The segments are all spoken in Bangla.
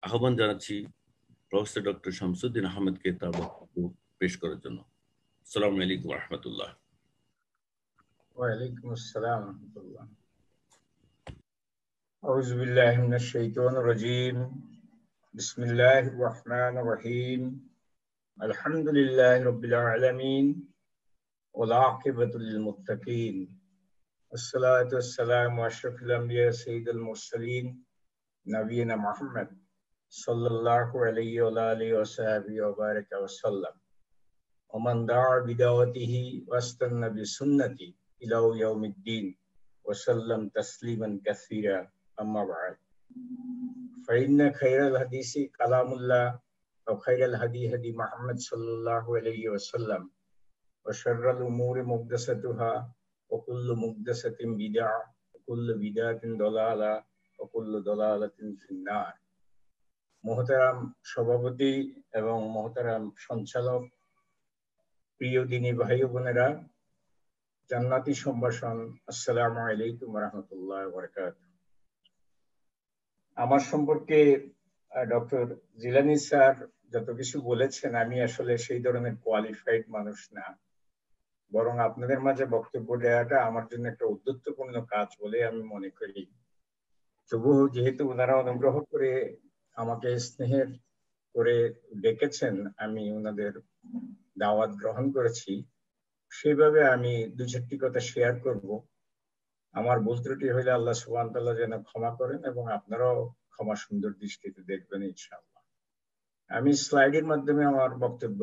আহ্বান জানাচ্ছি প্রফেসর ডক্টর শামসুদ্দিন আহমেদকে তার বক্তব্য পেশ করার জন্য। আসসালামু আলাইকুম ওয়া রাহমাতুল্লাহ। ওয়ালাইকুম আসসালাম ওয়া রাহমাতুল্লাহ। আউযু বিল্লাহি মিনাশ শাইতানির রাজীম। বিসমিল্লাহির রহমানির রহিম। আলহামদুলিল্লাহি রাব্বিল আলামিন ওয়াল আকিবাতু লিল মুত্তাকিন। আসসালাতু ওয়াসসালামু আলা আশরাফিল আমবিয়া সাইয়্যিদুল মুরসালিন নবিয়িনা মুহাম্মদ সাল্লাল্লাহু আলাইহি ওয়া আলিহি ওয়া সাহবিহি ওয়া বারাকা ওয়া সাল্লাম। ওয়া মান দা'a বিদাওয়াতিহি ওয়াস্তান্না বিসুন্নতি ইলা ইয়াউমিদ্দিন ওয়া সাল্লাম তাসলিমান কাসীরা। আম্মা বা'দ। ফাইন্না খায়রাল হাদিসি কালামুল্লাহ ওয়া খায়রাল হাদি হাদি মুহাম্মদ সাল্লাল্লাহু আলাইহি ওয়া সাল্লাম ওয়া শাররাল উমুরি মুহদাসাতুহা ওয়া কুল্লু মুহদাসাতিন বিদআহ ওয়া কুল্লু বিদআতিন দালালাহ ওয়া কুল্লু দালালাতিন ফিন্নার। মুহতারাম সভাপতি এবং মুহতারাম সঞ্চালক, প্রিয় দিনী ভাই ও বোনেরা, জান্নাতি সম্ভাষণ, আসসালামু আলাইকুম ওয়া রাহমাতুল্লাহি ওয়া বারাকাতুহু। আমার সম্পর্কে ডক্টর জিলানী স্যার যত কিছু বলেছেন, আমি আসলে সেই ধরনের কোয়ালিফাইড মানুষ না, বরং আপনাদের মাঝে বক্তব্য দেওয়াটা আমার জন্য একটা উদ্যত্তপূর্ণ কাজ বলে আমি মনে করি। তবুও যেহেতু ওনারা অনুগ্রহ করে আমাকে স্নেহের করে ডেকেছেন, আমি ওনাদের দাওয়াত গ্রহণ করেছি, সেইভাবে আমি দু চারটি কথা শেয়ার করব। আমার ভুল ত্রুটি হইলে আল্লাহ সুবহানাহু ওয়া তাআলা যেন ক্ষমা করেন এবং আপনারাও ক্ষমা সুন্দর দৃষ্টিতে দেখবেন ইনশাআল্লাহ। আমি স্লাইডের মাধ্যমে আমার বক্তব্য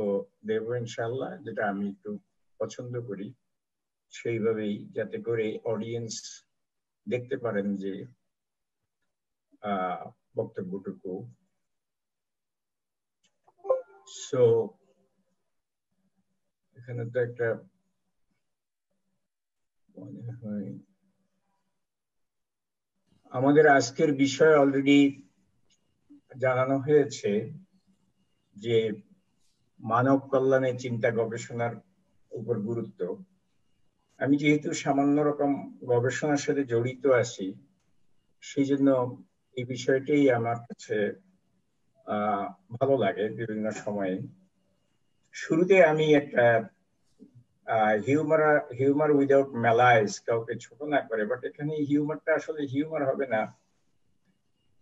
দেব ইনশাআল্লাহ, যেটা আমি একটু পছন্দ করি, সেইভাবেই, যাতে করে অডিয়েন্স দেখতে পারেন যে বক্তব্যটুকু। সো এখানে তো একটা মনে হয় আমাদের আজকের বিষয় অলরেডি জানানো হয়েছে যে মানব কল্যাণে চিন্তা গবেষণার উপর গুরুত্ব। আমি যেহেতু সামান্য রকম গবেষণার সাথে জড়িত আছি, সেই জন্য এই বিষয়টাই আমার কাছে ভালো লাগে বিভিন্ন সময়ে। শুরুতে আমি একটা হিউমার উইদাউট ম্যালাইজ, কাউকে ছোট না করে, বাট এখানে হিউমারটা আসলে হিউমার হবে না।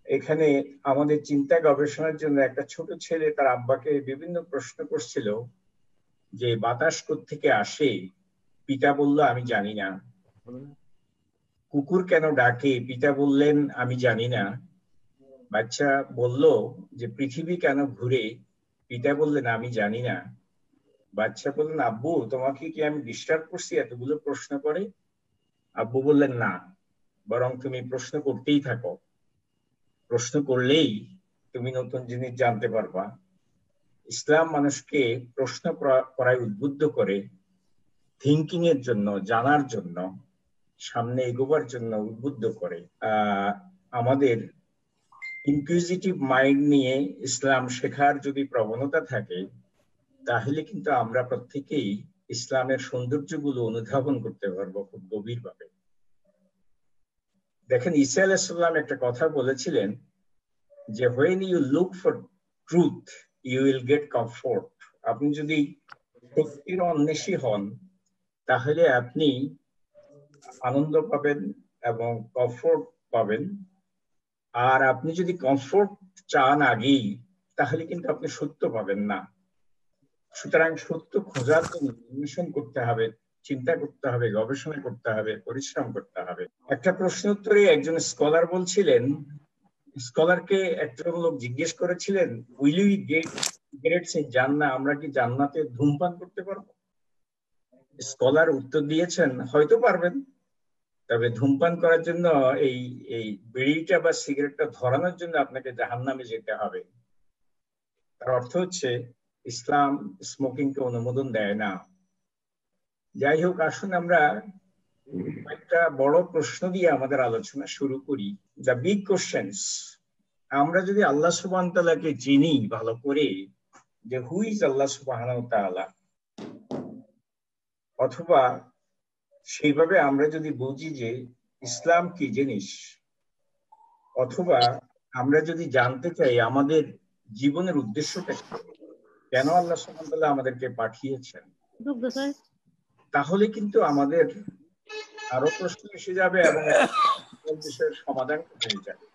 এখানে আমাদের চিন্তা গবেষণার জন্য একটা ছোট ছেলে তার আব্বাকে বিভিন্ন প্রশ্ন করছিল যে বাতাস কোত্থেকে আসে, পিতা বলল আমি জানি না। কুকুর কেন ডাকে, পিতা বললেন আমি জানি না। বাচ্চা বলল যে পৃথিবী কেন ঘুরে, পিতা বললেন আমি জানি না। বাচ্চা বললেন আব্বু তোমাকে কি আমি ডিস্টার্ব করছি এতগুলো প্রশ্ন করে? আব্বু বললেন না, বরং তুমি প্রশ্ন করতেই থাকো, প্রশ্ন করলেই তুমি নতুন জিনিস জানতে পারবা। ইসলাম মানুষকে প্রশ্ন করায় উদ্বুদ্ধ করে, থিঙ্কিং এর জন্য, জানার জন্য, সামনে এগোবার জন্য উদ্বুদ্ধ করে। আমাদের ইনকুইজিটিভ মাইন্ড নিয়ে ইসলাম শেখার যদি প্রবণতা থাকে, তাহলে কিন্তু আমরা প্রত্যেকেই ইসলামের সৌন্দর্যগুলো অনুধাবন করতে পারবো খুব গভীরভাবে। দেখেন, ঈসা আলাইহিস সালাম একটা কথা বলেছিলেন যে when you look for truth you will get comfort। আপনি যদি সত্যের অন্বেষী হন তাহলে আপনি আনন্দ পাবেন এবং কমফোর্ট পাবেন। আর আপনি যদি কমফোর্ট চান আগেই, তাহলে কিন্তু আপনি সত্য পাবেন না। সুতরাং সত্য খোঁজার জন্য অন্বেষণ করতে হবে, চিন্তা করতে হবে, গবেষণা করতে হবে, পরিশ্রম করতে হবে। একটা প্রশ্ন উত্তরে একজন স্কলার বলছিলেন, স্কলারকে একজন লোক জিজ্ঞেস করেছিলেন will we get cigarettes in জান্নাহ, আমরা কি জান্নাতে ধূমপান করতে পারবো? স্কলার উত্তর দিয়েছেন হয়তো পারবেন, তবে ধূমপান করার জন্য এই বিড়িটা বা সিগারেটটা ধরানোর জন্য আপনাকে জাহান্নামে যেতে হবে। তার অর্থ হচ্ছে ইসলাম স্মোকিংকে অনুমোদন দেয় না। যাই হোক, আসুন আমরা একটা বড় প্রশ্ন দিয়ে আমাদের আলোচনা শুরু করি। The big questions. আমরা যদি আল্লাহ সুবহানাহু ওয়া তাআলাকে চিনি ভালো করে, যে হু ইজ আল্লাহ সুবহানাহু ওয়া তাআলা, অথবা সেইভাবে আমরা যদি বুঝি যে ইসলাম কি জিনিস, অথবা আমরা যদি জানতে চাই আমাদের জীবনের উদ্দেশ্যটা কি, কেন আল্লাহ সুবহানাহু ওয়া তাআলা আমাদেরকে পাঠিয়েছেন, তাহলে কিন্তু আমাদের আরো প্রশ্ন এসে যাবে এবং বিষয়ের সমাধান হয়ে যাবে।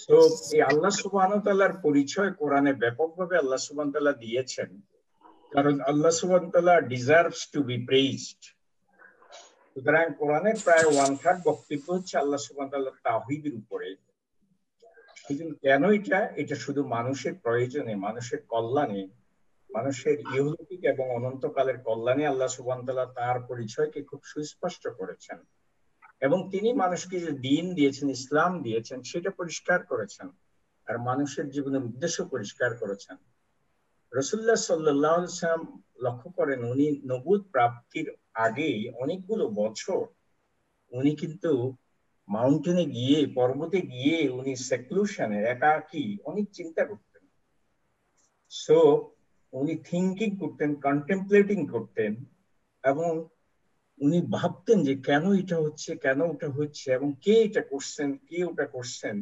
তো এই আল্লাহ সুবহানাহু ওয়া তাআলার পরিচয় কোরআনে ব্যাপকভাবে আল্লাহ সুবহানাহু ওয়া তাআলা দিয়েছেন, কারণ আল্লাহ সুবহানাহু ওয়া তাআলা ডিজার্ভস টু বি প্রেইজড। সুতরাং কোরআনের প্রায় 1/3 বক্তব্য হচ্ছে আল্লাহ সুবহানাহু ওয়া তাআলার তাওহীদের উপরে। কিন্তু কেন এটা শুধু মানুষের প্রয়োজনে, মানুষের কল্যাণে, মানুষের ইহলৌকিক এবং অনন্তকালের কল্যাণে আল্লাহ সুবহানাহু ওয়া তাআলা তার পরিচয়কে খুব সুস্পষ্ট করেছেন এবং তিনি মানুষকে যে দ্বীন দিয়েছেন, ইসলাম দিয়েছেন, সেটা পরিষ্কার করেছেন আর মানুষের জীবনের উদ্দেশ্য পরিষ্কার করেছেন। রাসূলুল্লাহ সাল্লাল্লাহু আলাইহি ওয়াসাল্লাম লক্ষ্য করেন উনি নবুয়ত প্রাপ্তির আগে অনেকগুলো বছর উনি কিন্তু মাউন্টেনে গিয়ে, পর্বতে গিয়ে উনি সেক্লুশনে একাকী অনেক চিন্তা করতেন। সো উনি থিঙ্কিং করতেন, কন্টেম্পলেটিং করতেন এবং উনি ভাবতেন যে কেন এটা হচ্ছে, কেন ওটা হচ্ছে এবং কে এটা করছেন, কে ওটা করছেন,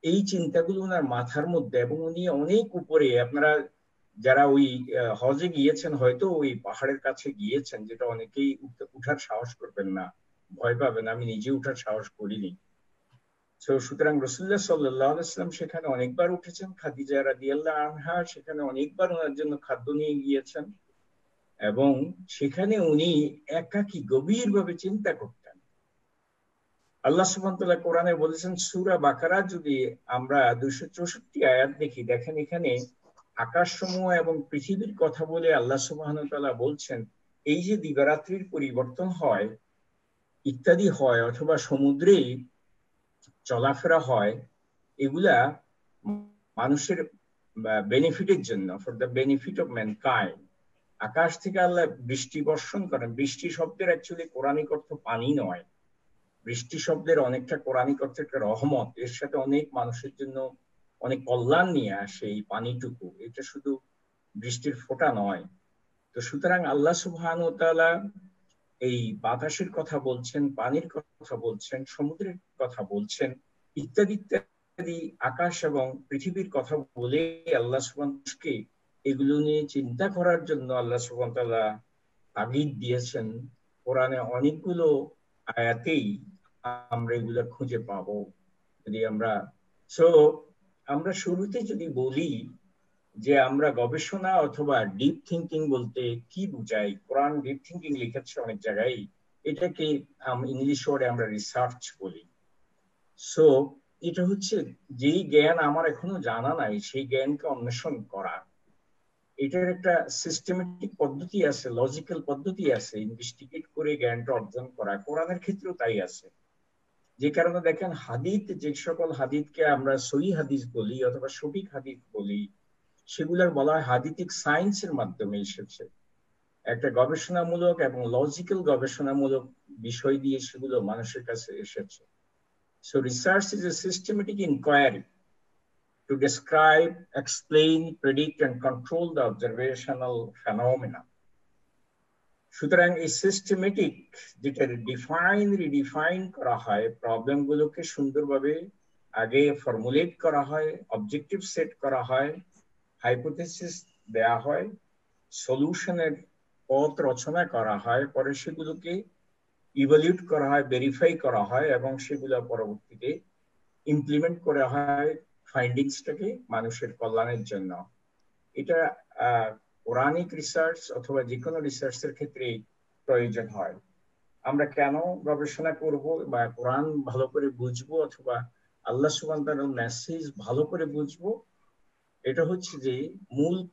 এই চিন্তাগুলো ওনার মাথার মধ্যে। এবং উনি অনেক উপরে, আপনারা যারা ওই হজে গিয়েছেন হয়তো ওই পাহাড়ের কাছে গিয়েছেন, যেটা অনেকেই উঠার সাহস করবেন না, ভয় পাবেন, আমি নিজে উঠার সাহস করিনি। সুতরাং রাসূলুল্লাহ সাল্লাল্লাহু আলাইহি ওয়াসাল্লাম সেখানে অনেকবার উঠেছেন, খাদিজা রাদিয়াল্লাহু আনহা সেখানে অনেকবার ওনার জন্য খাদ্য নিয়ে গিয়েছেন এবং সেখানে উনি একাকী গভীরভাবে চিন্তা করতেন। আল্লাহ সুবহানাহু ওয়া তাআলা কোরআনে বলেছেন, সূরা বাকারা যদি আমরা 264 আয়াত দেখি, দেখেন এখানে আকাশসমূহ এবং পৃথিবীর কথা বলে আল্লাহ সুবহানাহু ওয়া তাআলা বলছেন এই যে দিবারাত্রির পরিবর্তন হয় ইত্যাদি হয় অথবা সমুদ্রে চলাফেরা হয়, এগুলা মানুষের বেনিফিটের জন্য, for the benefit of mankind. আকাশ থেকে আল্লাহ বৃষ্টি বর্ষণ করেন। বৃষ্টি শব্দের অ্যাকচুয়ালি কোরআনিক অর্থ পানি নয়, বৃষ্টি শব্দের অনেকটা কোরআনিক অর্থ একটা রহমত, এর সাথে অনেক মানুষের জন্য অনেক কল্যাণ নিয়ে আসে এই পানিটুকু, এটা শুধু বৃষ্টির ফোঁটা নয়। তো সুতরাং আল্লাহ সুবহানাহু ওয়া তাআলা এই বাতাসের কথা বলছেন, পানির কথা বলছেন, সমুদ্রের কথা বলছেন, ইত্যাদি ইত্যাদি, আকাশ এবং পৃথিবীর কথা বলে আল্লাহ সুবহানাহু ওয়া তাআলা এগুলো নিয়ে চিন্তা করার জন্য আল্লাহ সুবহানাহু ওয়া তাআলা তাগিদ দিয়েছেন। কোরআনে অনেকগুলো আয়াতেই আমরা এগুলো খুঁজে পাবো। যদি আমরা শুরুতে যদি বলি যে আমরা গবেষণা অথবা ডিপ থিঙ্কিং বলতে কি বুঝাই, কোরআন ডিপ থিঙ্কিং লিখেছে অনেক জায়গায়, এটাকে ইংলিশ ওয়ার্ডে আমরা রিসার্চ বলি। সো এটা হচ্ছে যেই জ্ঞান আমার এখনো জানা নাই সেই জ্ঞানকে অন্বেষণ করা। এটার একটা সিস্টেমেটিক পদ্ধতি আছে, লজিক্যাল পদ্ধতি আছে, ইনভেস্টিগেট করে জ্ঞানটা অর্জন করা। কোরআনের ক্ষেত্রেও তাই আছে। যে কারণে দেখেন হাদিস, যে সকল হাদিসকে আমরা সহিহ হাদিস বলি অথবা সঠিক হাদিস বলি, সেগুলোর বলা হয় হাদিসিক সায়েন্সের মাধ্যমে এসেছে, একটা গবেষণামূলক এবং লজিক্যাল গবেষণামূলক বিষয় দিয়ে সেগুলো মানুষের কাছে এসেছে। So research is a systematic enquiry to describe, explain, predict and control the observational phenomena. সুতরাং এই সিস্টেমেটিক, যেটা রিডিফাইন করা হয়, প্রবলেম গুলোকে সুন্দরভাবে আগে ফর্মুলেট করা হয়, অবজেক্টিভ সেট করা হয়, হাইপোথেসিস দেয়া হয়, সলিউশনের পথ রচনা করা হয়, পরে সেগুলোকে ইভালুয়েট করা হয়, ভেরিফাই করা হয় এবং সেগুলো পরবর্তীতে ইমপ্লিমেন্ট করা হয় ফাইন্ডিংসটাকে মানুষের কল্যাণের জন্য। এটা কোরআনিক রিসার্চ অথবা যে কোনো রিসার্চের ক্ষেত্রে প্রয়োজন হয়। আমরা কেন গবেষণা করব বা কোরআন ভালো করে বুঝবো অথবা আল্লাহ সুবহানাহু ওয়া তাআলার মেসেজ ভালো করে বুঝবো, এটা হচ্ছে যে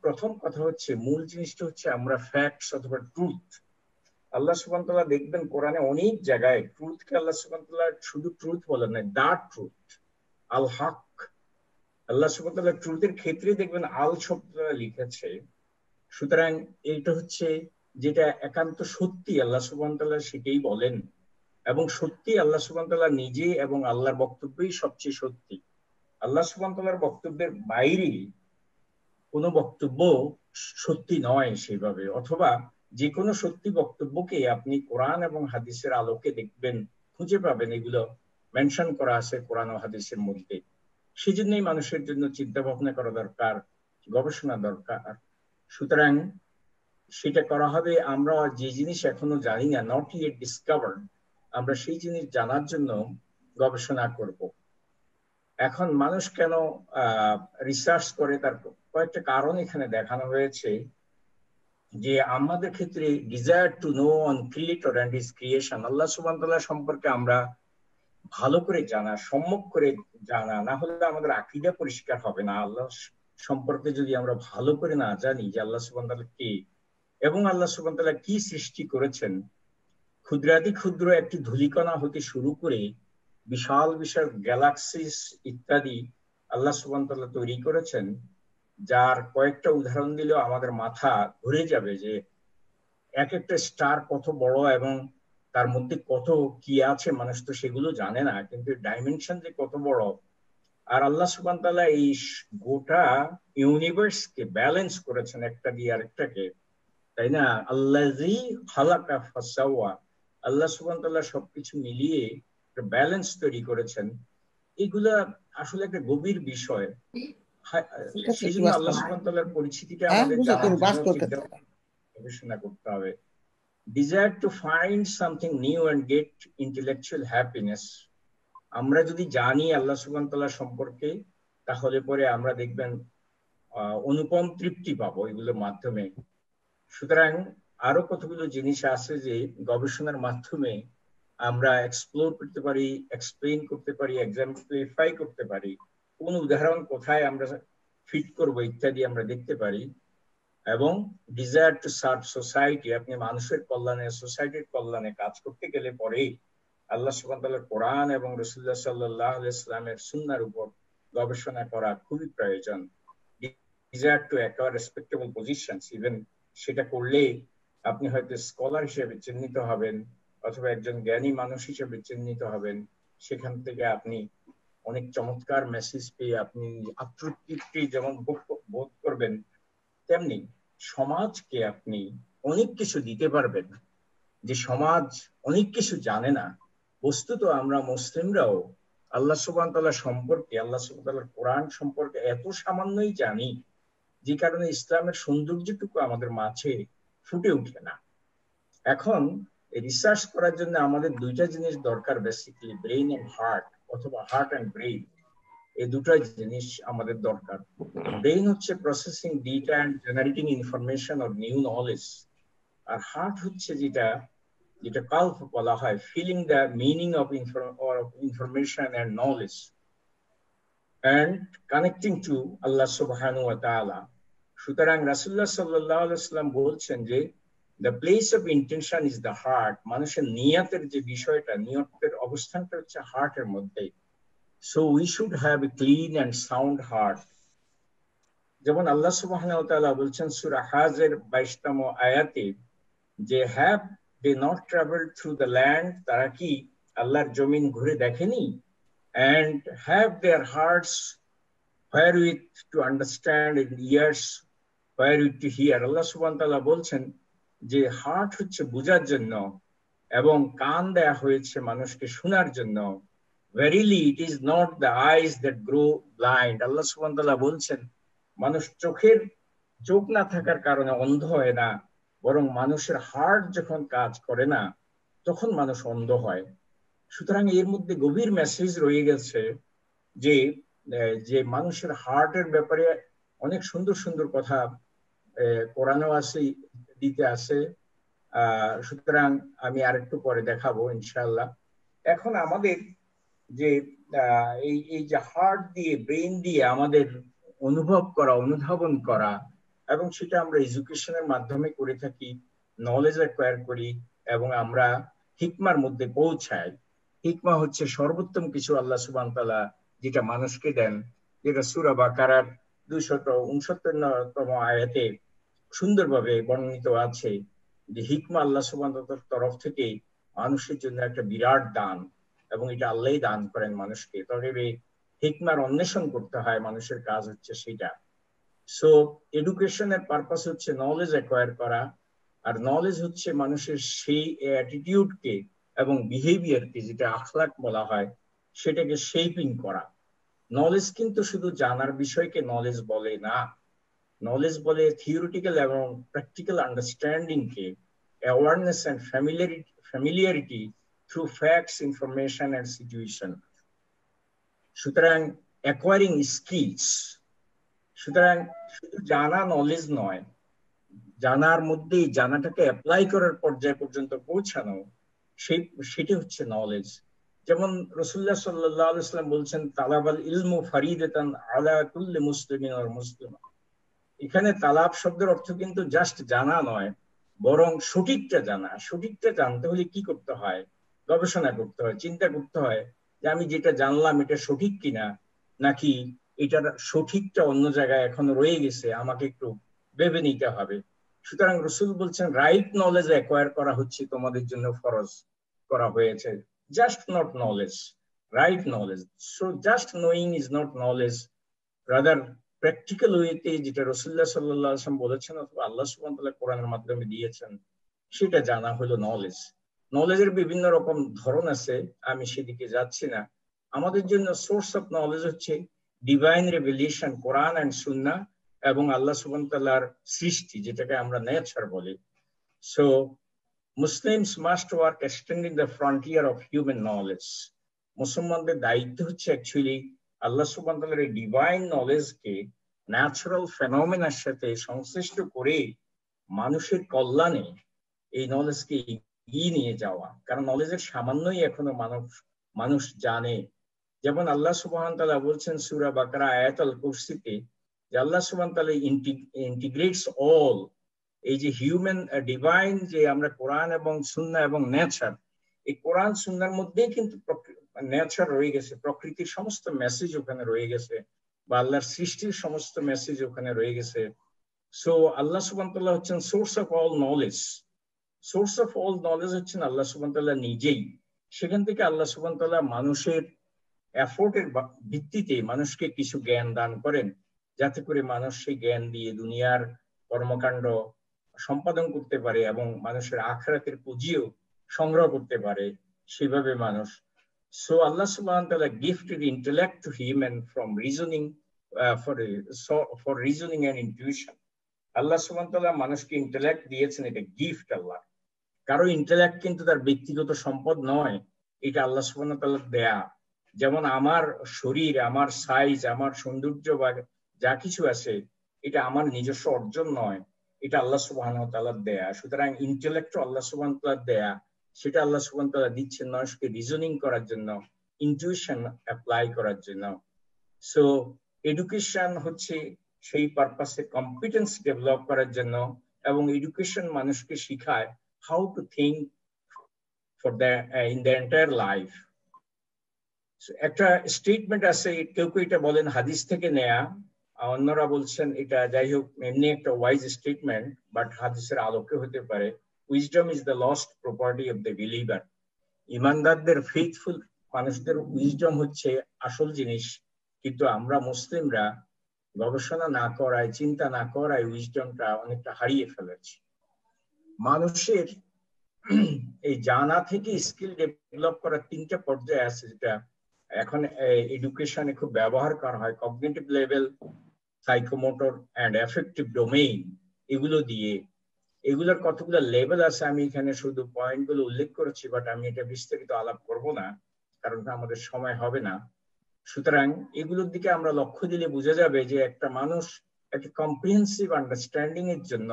প্রথম কথা হচ্ছে, মূল জিনিসটা হচ্ছে আমরা ফ্যাক্টস অথবা ট্রুথ। আল্লাহ সুবহানাহু ওয়া তাআলা দেখবেন কোরআনে অনেক জায়গায় ট্রুথকে আল্লাহ সুবহানাহু ওয়া তাআলা শুধু ট্রুথ বলেন না, দা ট্রুথ, আল হক। আল্লাহ সুবহানাহু ওয়া তাআলা ট্রুথের ক্ষেত্রে দেখবেন আল শব্দটা লিখেছে। সুতরাং এটা হচ্ছে যেটা একান্ত সত্যি, আল্লাহ সুবহানাহু ওয়া তাআলা সেটাই বলেন এবং সত্যি আল্লাহ সুবহানাহু ওয়া তাআলা নিজে এবং আল্লাহর বক্তব্যই সবচেয়ে সত্যি। আল্লাহ সুবহানাহু ওয়া তাআলার বক্তব্যের বাইরে কোনো বক্তব্য সত্যি নয় সেভাবে, অথবা যে কোনো সত্যি বক্তব্যকে আপনি কোরআন এবং হাদিসের আলোকে দেখবেন, খুঁজে পাবেন এগুলো মেনশন করা আছে কোরআন ও হাদিসের মধ্যে। সেজন্যই মানুষের জন্য চিন্তা ভাবনা করা দরকার, গবেষণা দরকার। সুতরাং সেটা করা হবে, আমরা যে জিনিস এখনো জানি না, নট ইয়েট ডিসকভার্ড, আমরা সেই জিনিস জানার জন্য গবেষণা করব। এখন মানুষ কেন রিসার্চ করে, তার কয়েকটা কারণ এখানে দেখানো হয়েছে। যে আমাদের ক্ষেত্রে desire to know on creator and his creation, Allah সুবহানাহু ওয়া তাআলা সম্পর্কে আমরা ভালো করে জানা, সম্যক করে জানা, না হলে আমাদের আকীদা পরিষ্কার হবে না। আল্লাহ সম্পর্কে যদি আমরা ভালো করে না জানি যে আল্লাহ সুবহানাহু ওয়া তাআলা কে এবং আল্লাহ সুবহানাহু ওয়া তাআলা কি সৃষ্টি করেছেন, ক্ষুদ্রাতি ক্ষুদ্র একটি ধূলিকণা হতে শুরু করে বিশাল বিশাল গ্যালাক্সিস ইত্যাদি আল্লাহ সুবহানাহু ওয়া তাআলা তৈরি করেছেন, যার কয়েকটা উদাহরণ দিলেও আমাদের মাথা ঘুরে যাবে যে এক একটা স্টার কত বড় এবং তার মধ্যে কত কি আছে, মানুষ তো সেগুলো জানে না, কিন্তু ডাইমেনশন যে কত বড়। আর আল্লাহ সুবহানাহু ওয়া তাআলা এই গোটা ইউনিভার্সকে ব্যালেন্স করেছেন একটা দিয়ে আরেকটাকে, তাই না? আল্লাযী খালাকা ফাসাওয়া, আল্লাহ সুবহানাহু ওয়া তাআলা সবকিছু মিলিয়ে একটা ব্যালেন্স তৈরি করেছেন। এগুলা আসলে একটা গভীর বিষয়। সেই জন্য আল্লাহ সুবহানাহু ওয়া তাআলার পরিচিতিটা আমাদের জানার জন্য চিন্তা গবেষণা করতে হবে। Desire to find something new and get intellectual happiness, আমরা যদি জানি আল্লাহ সুবহানাহু ওয়া তাআলা সম্পর্কে, তাহলে পরে আমরা দেখবেন অনুপম তৃপ্তি পাবো এগুলোর মাধ্যমে। সুতরাং আরো কতগুলো জিনিস আছে যে গবেষণার মাধ্যমে আমরা এক্সপ্লোর করতে পারি, এক্সপ্লেইন করতে পারি, এক্সাম্পলিফাই করতে পারি, কোন উদাহরণ কোথায় আমরা ফিট করব ইত্যাদি আমরা দেখতে পারি। এবং ডিজায়ার টু সার্ভ সোসাইটি, আপনি মানুষের কল্যাণে, সোসাইটির কল্যাণে কাজ করতে গেলে পরে আল্লাহ সুবহানাহু ওয়া তাআলার কোরআন এবং রাসূলুল্লাহ সাল্লাল্লাহু আলাইহি ওয়াসাল্লামের সুন্নাহর উপর গবেষণা করা খুবই প্রয়োজন। Desire to acquire respectable positions, even সেটা করলে আপনি হয়তো স্কলার হিসেবে চিহ্নিত হবেন অথবা একজন জ্ঞানী মানুষ হিসেবে চিহ্নিত হবেন। সেখান থেকে আপনি অনেক চমৎকার মেসেজ পেয়ে আপনি আত্মতৃপ্তি যেমন বোধ করবেন, তেমনি সমাজকে আপনি অনেক কিছু দিতে পারবেন যে সমাজ অনেক কিছু জানে না। বস্তুত আমরা মুসলিমরাও আল্লাহ সুবহানাহু ওয়া তাআলা সম্পর্কে, আল্লাহ সুবহানাহু ওয়া তাআলার কোরআন সম্পর্কে এত সামান্যই জানি, যে কারণে ইসলামের সৌন্দর্যটুকু আমাদের মাঝে ফুটে ওঠে না। এখন রিসার্চ করার জন্য আমাদের দুইটা জিনিস দরকার বেসিক্যালি, ব্রেইন এন্ড হার্ট, অথবা হার্ট এন্ড ব্রেইন, এই দুটো জিনিস আমাদের দরকার। ব্রেইন হচ্ছে processing data and generating information or new knowledge, আর হার্ট হচ্ছে যেটা কাল্প বলা হয়, feeling the meaning of information and knowledge and connecting to Allah সুবহানাহু ওয়া তাআলা। সুতরাং রাসূলুল্লাহ সাল্লাল্লাহু আলাইহি ওয়াসাল্লাম বলছেন যে the place of intention is the heart, মানুষের নিয়তের যে বিষয়টা, নিয়তের অবস্থানটা হচ্ছে হার্টের মধ্যে। So we should have a clean and sound heart. যেমন আল্লাহ সুবহানাহু ওয়া তাআলা বলছেন সূরা হাজের 22তম আয়াতে যে have they not traveled through the land, তারা কি আল্লাহর জমিন ঘুরে দেখেনি? And have their hearts wherewith to understand and ears wherewith to hear. আল্লাহ সুবহানাহু ওয়া তাআলা বলছেন যে হার্ট হচ্ছে বোঝার জন্য এবং কান দেয়া হয়েছে মানুষকে শোনার জন্য। Verily it is not the eyes that grow blind. আল্লাহ সুবহানাহু ওয়া তাআলা বলছেন মানুষ চোখ না থাকার কারণে অন্ধ হয় না, বরং মানুষের হার্ট যখন কাজ করে না তখন মানুষ অন্ধ হয়। সুতরাং এর মধ্যে গভীর মেসেজ রয়ে গেছে যে মানুষের হার্টের ব্যাপারে অনেক সুন্দর সুন্দর কথা কোরআনেও আছে, দিতে আছে। সুতরাং আমি আরেকটু পরে দেখাবো ইনশাআল্লাহ। এখন আমাদের যে এই যে হার্ট দিয়ে, ব্রেইন দিয়ে আমাদের অনুভব করা, অনুধাবন করা, এবং সেটা আমরা এডুকেশনের মাধ্যমে করে থাকি, নলেজ অ্যাকোয়ার করি এবং আমরা হিকমার মধ্যে পৌঁছাই। হিকমা হচ্ছে সর্বোত্তম কিছু আল্লাহ সুবহানাহু ওয়া তাআলা যেটা মানুষকে দেন, যেটা সূরা বাকারার 269তম আয়াতে সুন্দরভাবে বর্ণিত আছে যে হিকমা আল্লাহ সুবহানাহু ওয়া তাআলার তরফ থেকে মানুষের জন্য একটা বিরাট দান, এবং এটা আল্লাহই দান করেন মানুষকে। তবে হিকমার অন্বেষণ করতে হয়, মানুষের কাজ হচ্ছে সেটা। সো এডুকেশনের পারপাস হচ্ছে নলেজ অ্যাকোয়ার করা, আর নলেজ হচ্ছে মানুষের সেই অ্যাটিটিউডকে এবং বিহেভিয়ারকে, যেটা আখলাক বলা হয়, সেটাকে শেপিং করা। নলেজ কিন্তু শুধু জানার বিষয়কে নলেজ বলে না, নলেজ বলে থিওরিটিক্যাল এবং প্র্যাকটিক্যাল আন্ডারস্ট্যান্ডিং কে, awareness and familiarity through facts, information and situation. সুতরাং অ্যাকোয়ারিং স্কিলস, সুতরাং শুধু জানা নলেজ নয়, জানার মধ্যেই জানাটাকে অ্যাপ্লাই করার পর্যায় পর্যন্ত পৌঁছানো, সেটি হচ্ছে নলেজ। যেমন রাসূলুল্লাহ সাল্লাল্লাহু আলাইহি ওয়াসাল্লাম বলছেন, তালাবাল ইলমু ফারিদাতান আলা কুল্লি মুসলিমিন ওয়া মুসলিমা। এখানে তালাব শব্দের অর্থ কিন্তু জাস্ট জানা নয়, বরং সঠিকটা জানা। সঠিকটা জানতে হলে কি করতে হয়? গবেষণা করতে হয়, চিন্তা করতে হয় যে আমি যেটা জানলাম এটা সঠিক কিনা, নাকি এটার সঠিকটা অন্য জায়গায় এখনো রয়ে গেছে, আমাকে একটু ভেবে নিতে হবে। সুতরাং রাসূল বলছেন, রাইট নলেজ অ্যাকোয়ার করা হচ্ছে তোমাদের জন্য ফরজ করা হয়েছে, just not knowledge, right knowledge. So just knowing is not knowledge, rather practical ওয়েতে যেটা রাসূলুল্লাহ সাল্লাল্লাহু আলাইহি ওয়াসাল্লাম বলেছেন অথবা আল্লাহ সুবহানাহু ওয়া তাআলা কোরআনের মাধ্যমে দিয়েছেন, সেটা জানা হলো নলেজ। নলেজের বিভিন্ন রকম ধরন আছে, আমি সেদিকে যাচ্ছি না। আমাদের জন্য সোর্স অফ নলেজ হচ্ছে ডিভাইন রেভেলেশন, কোরআন এন্ড সুন্নাহ, এবং আল্লাহ সুবহানাহু ওয়া তাআলার সৃষ্টি, যেটাকে আমরা নেচার বলি। So Muslims must work extending the frontier of human knowledge. মুসলমানদের দায়িত্ব হচ্ছে অ্যাকচুয়ালি আল্লাহ সুবহানাহু ওয়া তাআলার ডিভাইন নলেজকে ন্যাচারাল ফেনোমেনার সাথে সংশ্লিষ্ট করে মানুষের কল্যাণে এই নলেজকে এগিয়ে নিয়ে যাওয়া। কারণ নলেজের সামান্যই এখনো মানুষ জানে। যেমন আল্লাহ সুবহানাহু ওয়া তাআলা বলছেন সূরা বাকারা আয়াতুল কুরসিতে, যে আল্লাহ সুবহানাহু ওয়া তাআলা ইন্টিগ্রেটস অল, এই যে হিউম্যান ডিভাইন, যে আমরা কোরআন এবং সুন্নাহ এবং নেচার, এই কোরআন সুন্নাহর মধ্যেই কিন্তু নেচার রয়ে গেছে, প্রকৃতির সমস্ত মেসেজ ওখানে রয়ে গেছে, বা আল্লাহর সৃষ্টির সমস্ত মেসেজ ওখানে রয়ে গেছে। সো আল্লাহ সুবহানাহু ওয়া তাআলা হচ্ছেন source of all knowledge. Source of all knowledge হচ্ছেন আল্লাহ সুবহানাহু ওয়া তাআলা নিজেই। সেখান থেকে আল্লাহ সুবহানাহু ওয়া তাআলা মানুষের এফোর্টের ভিত্তিতে মানুষকে কিছু জ্ঞান দান করেন, যাতে করে মানুষ সেই জ্ঞান দিয়ে দুনিয়ার কর্মকাণ্ড সম্পাদন করতে পারে এবং মানুষের আখিরাতের পুঁজিও সংগ্রহ করতে পারে সেভাবে মানুষ। So Allah subhanahu wa ta'ala gifted intellect to him and from reasoning for reasoning and intuition. Allah subhanahu wa ta'ala মানুষকে ইন্টেলেক্ট দিয়েছেন, এটা গিফট আল্লাহ। কারো ইন্টেলেক্ট কিন্তু তার ব্যক্তিগত সম্পদ নয়, এটা আল্লাহ সুবহানাহু ওয়া তাআলা দেয়া। যেমন আমার শরীর, আমার সাইজ, আমার সৌন্দর্য বা যা কিছু আছে, এটা আমার নিজস্ব অর্জন নয়, এটা আল্লাহ সুবহানাহু ওয়া তাআলা দেয়া। সুতরাং ইন্টেলেক্ট আল্লাহ সুবহানাহু ওয়া তাআলা দেয়া, সেটা আল্লাহ সুবহানাহু ওয়া তাআলা দিচ্ছেন মানুষকে রিজনিং করার জন্য, ইনটিউশন অ্যাপ্লাই করার জন্য। সো এডুকেশন হচ্ছে সেই পারপাসে কম্পিটেন্স ডেভেলপ করার জন্য, এবং এডুকেশন মানুষকে শিখায় how to think for the in the entire life. একটা স্টেটমেন্ট আছে, কেউ কেউ এটা বলেন হাদিস থেকে নেয়া, অন্যরা বলছেন এটা যাই হোক এমনি একটা ওয়াইজ স্টেটমেন্ট, বাট হাদিসের আলোকে হতে পারে। Wisdom is the lost property of the believer. ইমানদারদের, ফেইথফুল মানুষদের উইজডম হচ্ছে আসল জিনিস, কিন্তু আমরা মুসলিমরা গবেষণা না করায়, চিন্তা না করায় উইজডমটা অনেকটা হারিয়ে ফেলেছি। মানুষের এই জানা থেকে স্কিল ডেভেলপ করার তিনটা পর্যায়ে আছে, যেটা এখন এডুকেশনে খুব ব্যবহার করা হয়। Cognitive level, psychomotor and affective domain, এগুলো দিয়ে। এগুলোর কতগুলো লেভেল আছে, আমি এখানে শুধু পয়েন্টগুলো উল্লেখ করেছি, বাট আমি এটা বিস্তারিত আলাপ করব না, কারণ আমাদের সময় হবে না। সুতরাং এগুলোর দিকে আমরা লক্ষ্য দিলে বোঝা যাবে যে একটা মানুষ একটা কম্প্রিহেন্সিভ আন্ডারস্ট্যান্ডিং এর জন্য,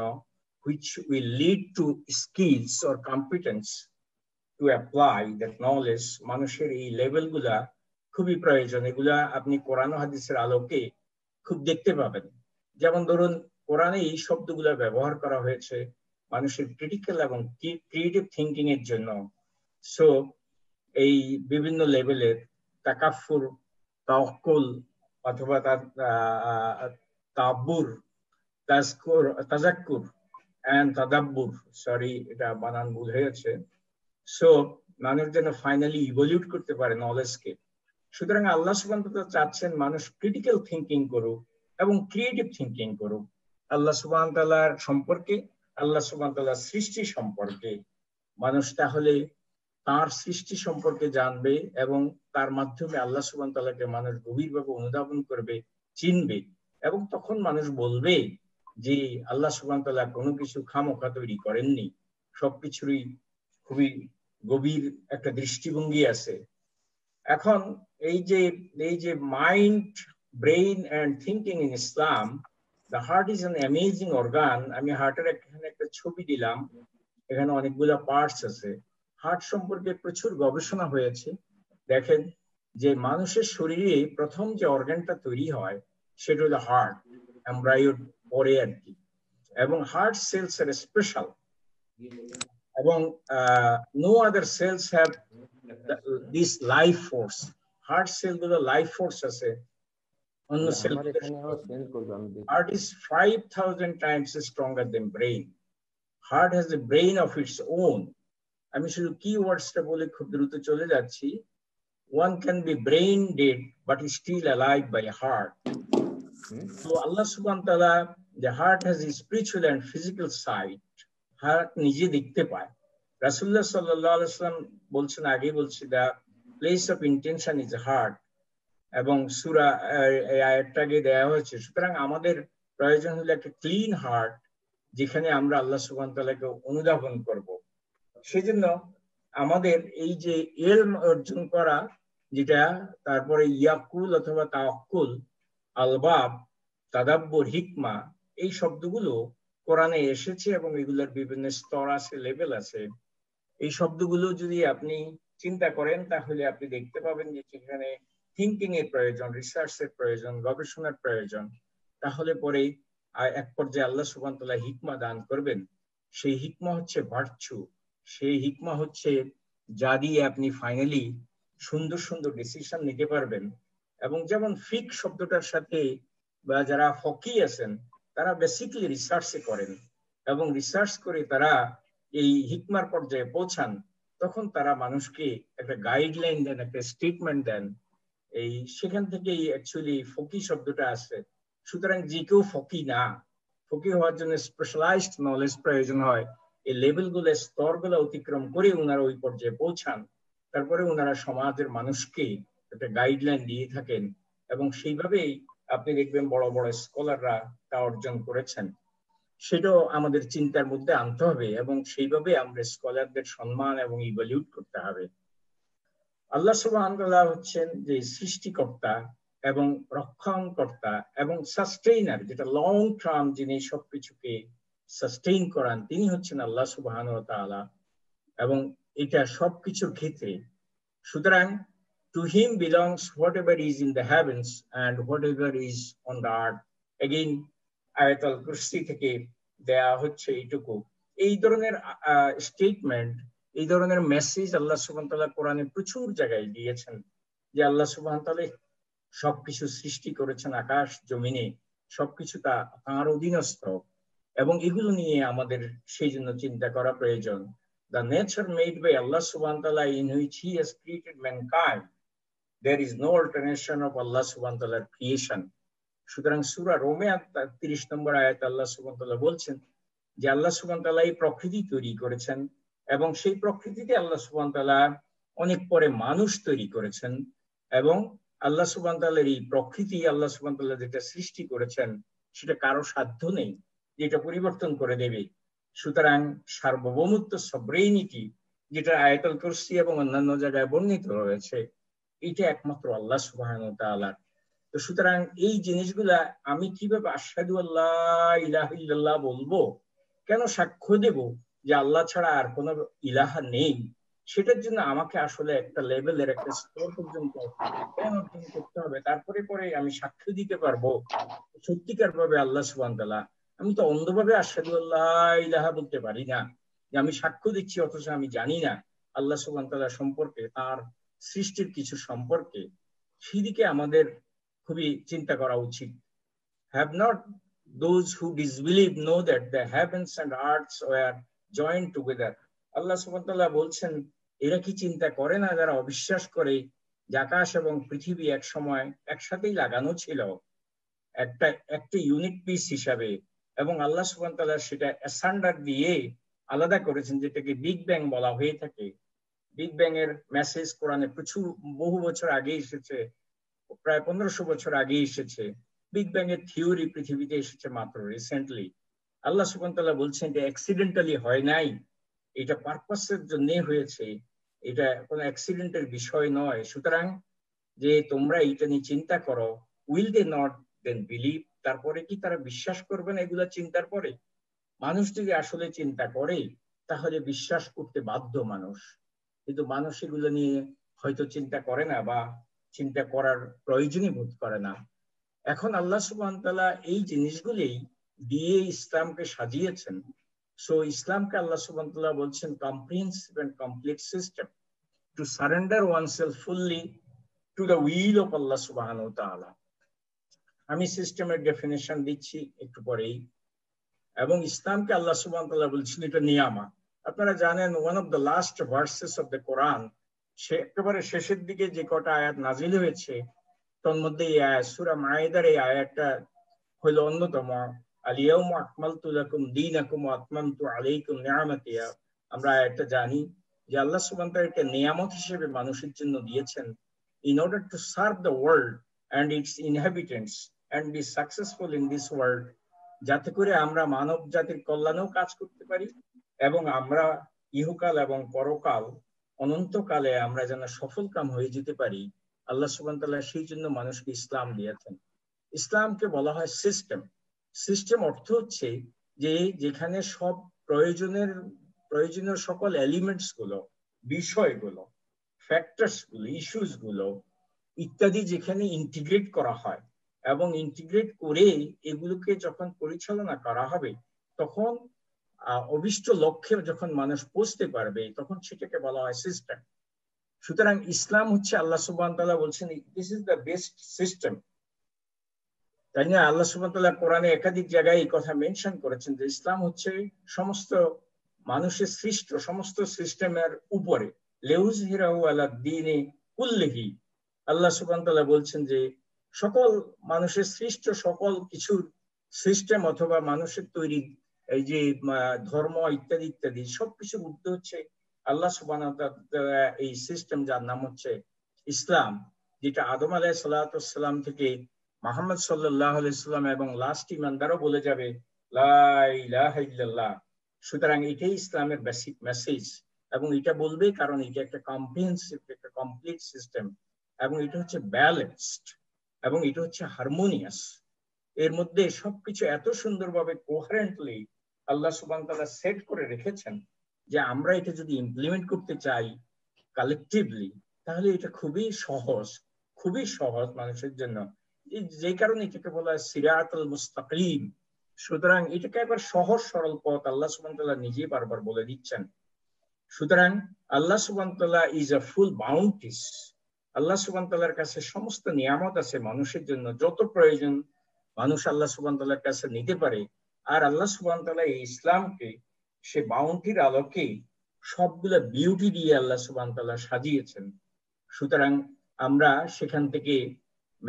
which will lead to skills or competence to apply that knowledge, মানুষের এই লেভেলগুলা খুবই প্রয়োজন। এগুলা আপনি কোরআন ও হাদিসের আলোকে খুব দেখতে পাবেন। যেমন ধরুন, কোরআনে এই শব্দগুলা ব্যবহার করা হয়েছে মানুষের ক্রিটিক্যাল এবং ক্রিয়েটিভ থিঙ্কিং এর জন্য। সো এই বিভিন্ন লেভেলের তাকাফুর, তাওয়াক্কুল, অথবা তাব্বুর, তাজাক্কুর এন্ড তাদাব্বুর, সরি এটা বানান ভুল হয়েছে। সো মানুষ যেন ফাইনালি ইভলিউট করতে পারে নলেজকে। সুতরাং আল্লাহ সুবহানাহু ওয়া তাআলা চাচ্ছেন মানুষ ক্রিটিক্যাল থিঙ্কিং করুক এবং ক্রিয়েটিভ থিঙ্কিং করুক আল্লাহ সুবহানাহু ওয়া তাআলার সম্পর্কে, আল্লাহ সুবহানাহু ওয়া তাআলার সৃষ্টি সম্পর্কে। মানুষ তাহলে তার সৃষ্টি সম্পর্কে জানবে এবং তার মাধ্যমে আল্লাহ সুবহানাহু ওয়া তাআলাকে মানুষ গভীরভাবে অনুধাবন করবে, চিনবে, এবং তখন মানুষ বলবে যে আল্লাহ সুবহানাহু ওয়া তাআলা কোনো কিছু খামোখা তৈরি করেননি, সবকিছুরই খুবই গভীর একটা দৃষ্টিভঙ্গি আছে। এখন এই যে mind, brain and thinking in Islam, the heart is an amazing organ. আমি হার্টের এখানে একটা ছবি দিলাম, এখানে অনেকগুলো পার্টস আছে। হার্ট সম্পর্কে প্রচুর গবেষণা হয়েছে। দেখেন যে মানুষের শরীরে প্রথম যে অর্গানটা তৈরি হয় সেটা হলো হার্ট, এমব্রায়োর পরে আর কি। এবং হার্ট সেলস আর স্পেশাল, এবং no other cells have this life force. Heart cell গুলো লাইফ ফোর্স আছে অন্য cell. Heart is 5000 times stronger than brain. Heart has a brain of its own. আমি শুধু কিওয়ার্ডসটা বলে খুব দ্রুত চলে যাচ্ছি। One can be brain dead but is still alive by heart. So Allah subhanahu wa ta'ala, the heart has a spiritual and physical side. Heart নিজে দেখতে পায়। রাসূলুল্লাহ সাল্লাল্লাহু আলাইহি ওয়াসাল্লাম বলছেন, আগে বলছি, the place of intention is heart, এবং সূরা এই আয়াতটাকে দেয়া হয়েছে। সুতরাং আমাদের প্রয়োজন হলো একটা ক্লিন হার্ট, যেখানে আমরা আল্লাহ সুবহানাহু ওয়া তাআলাকে অনুধাবন করব। সেজন্য আমাদের এই যে ইলম অর্জন করা, যেটা তারপরে ইয়াকুল অথবা তাওয়াক্কুল, আলবাব, তাদাব্বুর, হিকমা, এই শব্দগুলো কোরআনে এসেছে এবং এগুলোর বিভিন্ন স্তর আছে, লেভেল আছে। এই শব্দগুলো যদি আপনি চিন্তা করেন তাহলে আপনি দেখতে পাবেন যে সেখানে থিঙ্কিং এর প্রয়োজন, রিসার্চের প্রয়োজন, গবেষণার প্রয়োজন। তাহলে পরে এক পর্যায়ে আল্লাহ সুবহানাহু ওয়া তাআলা হিকমা দান করবেন। সেই হিকমা হচ্ছে ভার্চু, সেই হিকমা হচ্ছে যা দিয়ে আপনি ফাইনালি সুন্দর সুন্দর ডিসিশন নিতে পারবেন। এবং যেমন ফিক শব্দটার সাথে বা যারা ফকি আছেন তারা বেসিক্যালি রিসার্চে করেন, এবং রিসার্চ করে তারা এই হিকমার পর্যায়ে পৌঁছান। তখন তারা মানুষকে একটা গাইডলাইন দেন, একটা স্টেটমেন্ট দেন। এই সেখান থেকেই অ্যাকচুয়ালি ফকি শব্দটা আসে। সুতরাং যে কেউ ফকি না, ফকি হওয়ার জন্য স্পেশালাইজড নলেজ প্রয়োজন হয়। এই লেভেলগুলো, স্তরগুলো অতিক্রম করে ওনারা ওই পর্যায়ে পৌঁছান। তারপরে ওনারা সমাজের মানুষকে একটা গাইডলাইন দিয়ে থাকেন, এবং সেইভাবেই আপনি দেখবেন বড় বড় স্কলাররা তা অর্জন করেছেন। সেটাও আমাদের চিন্তার মধ্যে আনতে হবে, এবং সেইভাবে আমরা স্কলারদের সম্মান এবং ইভ্যালুয়েট করতে হবে। আল্লাহ সুবহানাহু ওয়া তাআলা হচ্ছেন যে সৃষ্টিকর্তা এবং রক্ষণকর্তা এবং সাস্টেইনার, যেটা লং টার্ম যিনি সবকিছুকে সাস্টেইন করান, তিনি হচ্ছেন আল্লাহ সুবহানাহু ওয়া তাআলা, এবং এটা সবকিছুর ক্ষেত্রে। সুতরাং to him belongs whatever is in the heavens and whatever is on the earth. Again, আয়াতুল কুরসি থেকে দেয়া হচ্ছে এইটুকু। এই ধরনের স্টেটমেন্ট, এই ধরনের মেসেজ আল্লাহ সুবহানাহু ওয়া তাআলা কোরআনে প্রচুর জায়গায় দিয়েছেন, যে আল্লাহ সুবহানাহু ওয়া তাআলা সবকিছু সৃষ্টি করেছেন, আকাশ জমিনে সবকিছু তাঁর অধীনস্থ, এবং এগুলো নিয়ে আমাদের সেই জন্য চিন্তা করা প্রয়োজন। The nature made by Allah subhanahu wa ta'ala in which he has created mankind, there is no alternation of Allah subhanahu wa ta'ala creation. সুতরাং সূরা রোমে 30 নম্বর আয়াতে আল্লাহ সুবহানাহু ওয়া তাআলা বলছেন যে আল্লাহ সুবহানাহু ওয়া তাআলা এই প্রকৃতি তৈরি করেছেন, এবং সেই প্রকৃতিতে আল্লাহ সুবহানাহু ওয়া তাআলা অনেক পরে মানুষ তৈরি করেছেন, এবং আল্লাহ সুবহানাহু ওয়া তাআলার এই প্রকৃতি, আল্লাহ সুবহানাহু ওয়া তাআলা যেটা সৃষ্টি করেছেন সেটা কারো সাধ্য নেই যেটা পরিবর্তন করে দেবে। সুতরাং সার্বভৌমত্ব, সবরেইনিটি, যেটা আয়াতুল কুরসি এবং অন্যান্য জায়গায় বর্ণিত রয়েছে, এটা একমাত্র আল্লাহ সুবহানাহু ওয়া তাআলার। তো সুতরাং এই জিনিসগুলা আমি কিভাবে আশহাদু আল্লাহ ইলাহা ইল্লাল্লাহ বলবো, কেন সাক্ষ্য দেব যে আল্লাহ ছাড়া আর কোনো ইলাহা নেই, সেটার জন্য আমাকে আসলে একটা লেভেলের, একটা স্তর পর্যন্ত জ্ঞান অর্জন করতে হবে। তারপরে পরে আমি সাক্ষ্য দিতে পারবো সত্যিকার ভাবে আল্লাহ সুবহানাহু ওয়া তাআলা। আমি তো অন্ধভাবে আশহাদু আল্লাহ ইলাহা বলতে পারি না, যে আমি সাক্ষ্য দিচ্ছি অথচ আমি জানি না আল্লাহ সুবহানাহু ওয়া তাআলা সম্পর্কে, তার সৃষ্টির কিছু সম্পর্কে। সেদিকে আমাদের খুবই চিন্তা করা উচিত। Have not those who disbelieve know that the heavens and earths were joined together? আল্লাহ সুবহানাহু ওয়া তাআলা বলছেন, এরা কি চিন্তা করে না যারা অবিশ্বাস করে যে আকাশ এবং পৃথিবী এক সময় একসাথেই লাগানো ছিল একটা ইউনিট পিস হিসাবে, এবং আল্লাহ সুবহানাহু ওয়া তাআলা সেটা অ্যাসান্ডার দিয়ে আলাদা করেছেন, যেটাকে বিগ ব্যাং বলা হয়ে থাকে। বিগ ব্যাং এর মেসেজ কোরআনে প্রচুর বহু বছর আগে এসেছে, প্রায় 1500 বছর আগে এসেছে। বিগ ব্যাং এর থিওরি পৃথিবীতে এসেছে মাত্র রিসেন্টলি। আল্লাহ সুবহানাহু ওয়া তাআলা বলছেন যে অ্যাক্সিডেন্টালি হয় নাই, এটা পারপাসের জন্য হয়েছে, এটা কোনো অ্যাক্সিডেন্টের বিষয় নয়। সুতরাং যে তোমরা এটা নিয়ে চিন্তা করো, will they not then believe, তারপরে কি তারা বিশ্বাস করবে না এগুলা চিন্তার পরে? মানুষ যদি আসলে চিন্তা করে তাহলে বিশ্বাস করতে বাধ্য মানুষ, কিন্তু মানুষ এগুলো নিয়ে হয়তো চিন্তা করে না বা চিন্তা করার প্রয়োজনই বোধ করে না। এখন আল্লাহ সুবহানাহু ওয়া তাআলা এই জিনিসগুলি দিয়ে ইসলামকে সাজিয়েছেন। সো ইসলামকে আল্লাহ সুবহানাহু ওয়া তাআলা বলছেন comprehensive and complete system to surrender oneself fully to the will of Allah সুবহানাহু ওয়া তাআলা। আমি সিস্টেমের ডেফিনেশন দিচ্ছি একটু পরেই। এবং ইসলামকে আল্লাহ সুবহানাহু ওয়া তাআলা বলছেন এটা নিয়ামত। আপনারা জানেন one of the last verses of the Quran, সে একেবারে শেষের দিকে যে কটা আয়াত নাজিল হয়েছে তার মধ্যে এই আয়াত সূরা মাইদার এই আয়াতটা হলো অন্যতম। আল-ইয়াওমা আকমালতু লাকুম দীনাকুম ওয়া আতমামতু আলাইকুম নি'মাতি। আমরা আয়াতটা জানি যে আল্লাহ সুবহানাহু ওয়া তাআলা একটা নিয়ামত হিসেবে মানুষের জন্য দিয়েছেন in order to serve the world and its inhabitants and be successful in this world, যাতে করে আমরা মানব জাতির কল্যাণেও কাজ করতে পারি এবং আমরা ইহকাল এবং পরকাল অনন্তকালে আমরা যেন সফলকাম হয়ে যেতে পারি। আল্লাহ সুবহানাহু ওয়া তাআলা সেই জন্য মানুষকে ইসলাম দিয়েছেন। ইসলামকে বলা হয় সিস্টেম। সিস্টেম অর্থ হচ্ছে যে যেখানে সব প্রয়োজনীয় সকল এলিমেন্টস গুলো, বিষয়গুলো, ফ্যাক্টরস গুলো, ইস্যুস গুলো ইত্যাদি যেখানে ইন্টিগ্রেট করা হয় এবং ইন্টিগ্রেট করে এগুলোকে যখন পরিচালনা করা হবে তখন অভিষ্ট লক্ষ্যে যখন মানুষ পৌঁছতে পারবে তখন সেটাকে বলা হয় সিস্টেম। সুতরাং ইসলাম হচ্ছে আল্লাহ সুবহানাহু ওয়া তাআলা বলছেন this is the best system, তাই না? আল্লাহ সুবহানাহু ওয়া তাআলা কোরআনে একাধিক জায়গায় এই কথা মেনশন করেছেন যে ইসলাম হচ্ছে সমস্ত মানুষের সৃষ্ট সমস্ত সিস্টেমের উপরে লিউযহিরাহু আলা দ্বীনি কুল্লিহি। আল্লাহ সুবহানাহু ওয়া তাআলা বলছেন যে সকল মানুষের সৃষ্ট সকল কিছুর সিস্টেম অথবা মানুষের তৈরি এই যে ধর্ম ইত্যাদি ইত্যাদি সবকিছুর ঊর্ধ্বে হচ্ছে আল্লাহ সুবহানাহু ওয়া তাআলা এই সিস্টেম, যার নাম হচ্ছে ইসলাম, যেটা আদম আলাইহিস সালাতু ওয়াস সালাম থেকে মুহাম্মদ সাল্লাল্লাহু আলাইহি সাল্লাম এবং লাস্ট ইমানদারও বলে যাবে লা ইলাহা ইল্লাল্লাহ। সুতরাং এটাই ইসলামের বেসিক মেসেজ এবং এটা বলবে কারণ এটা একটা কম্প্রিহেনসিভ, একটা কমপ্লিট সিস্টেম এবং এটা হচ্ছে ব্যালেন্সড এবং এটা হচ্ছে হারমোনিয়াস। এর মধ্যে সবকিছু এত সুন্দরভাবে কোহারেন্টলি আল্লাহ সুবহানাহু ওয়া তাআলা সেট করে রেখেছেন যে আমরা এটা যদি ইমপ্লিমেন্ট করতে চাই কালেকটিভলি তাহলে এটা খুবই সহজ মানুষের জন্য, যে কারণে এটাকে বলা হয় সিরাতুল মুস্তাকিম। সুতরাং এটাকে একবার সহজ সরল পথ আল্লাহ সুবহানাহু ওয়া তাআলা নিজেই বারবার বলে দিচ্ছেন। সুতরাং আল্লাহ সুবহানাহু ওয়া তাআলা ইজ আ ফুল বাউন্টিস। আল্লাহ সুবহানাহু ওয়া তাআলার কাছে সমস্ত নিয়ামত আছে মানুষের জন্য, যত প্রয়োজন মানুষ আল্লাহ সুবহানাহু ওয়া তাআলার কাছে নিতে পারে। আর আল্লাহ সুবহানাহু ওয়া তাআলা এই ইসলামকে সে বাউন্টির আলোকে সবগুলা বিউটি দিয়ে আল্লাহ সুবহানাহু ওয়া তাআলা সাজিয়েছেন। সুতরাং আমরা সেখান থেকে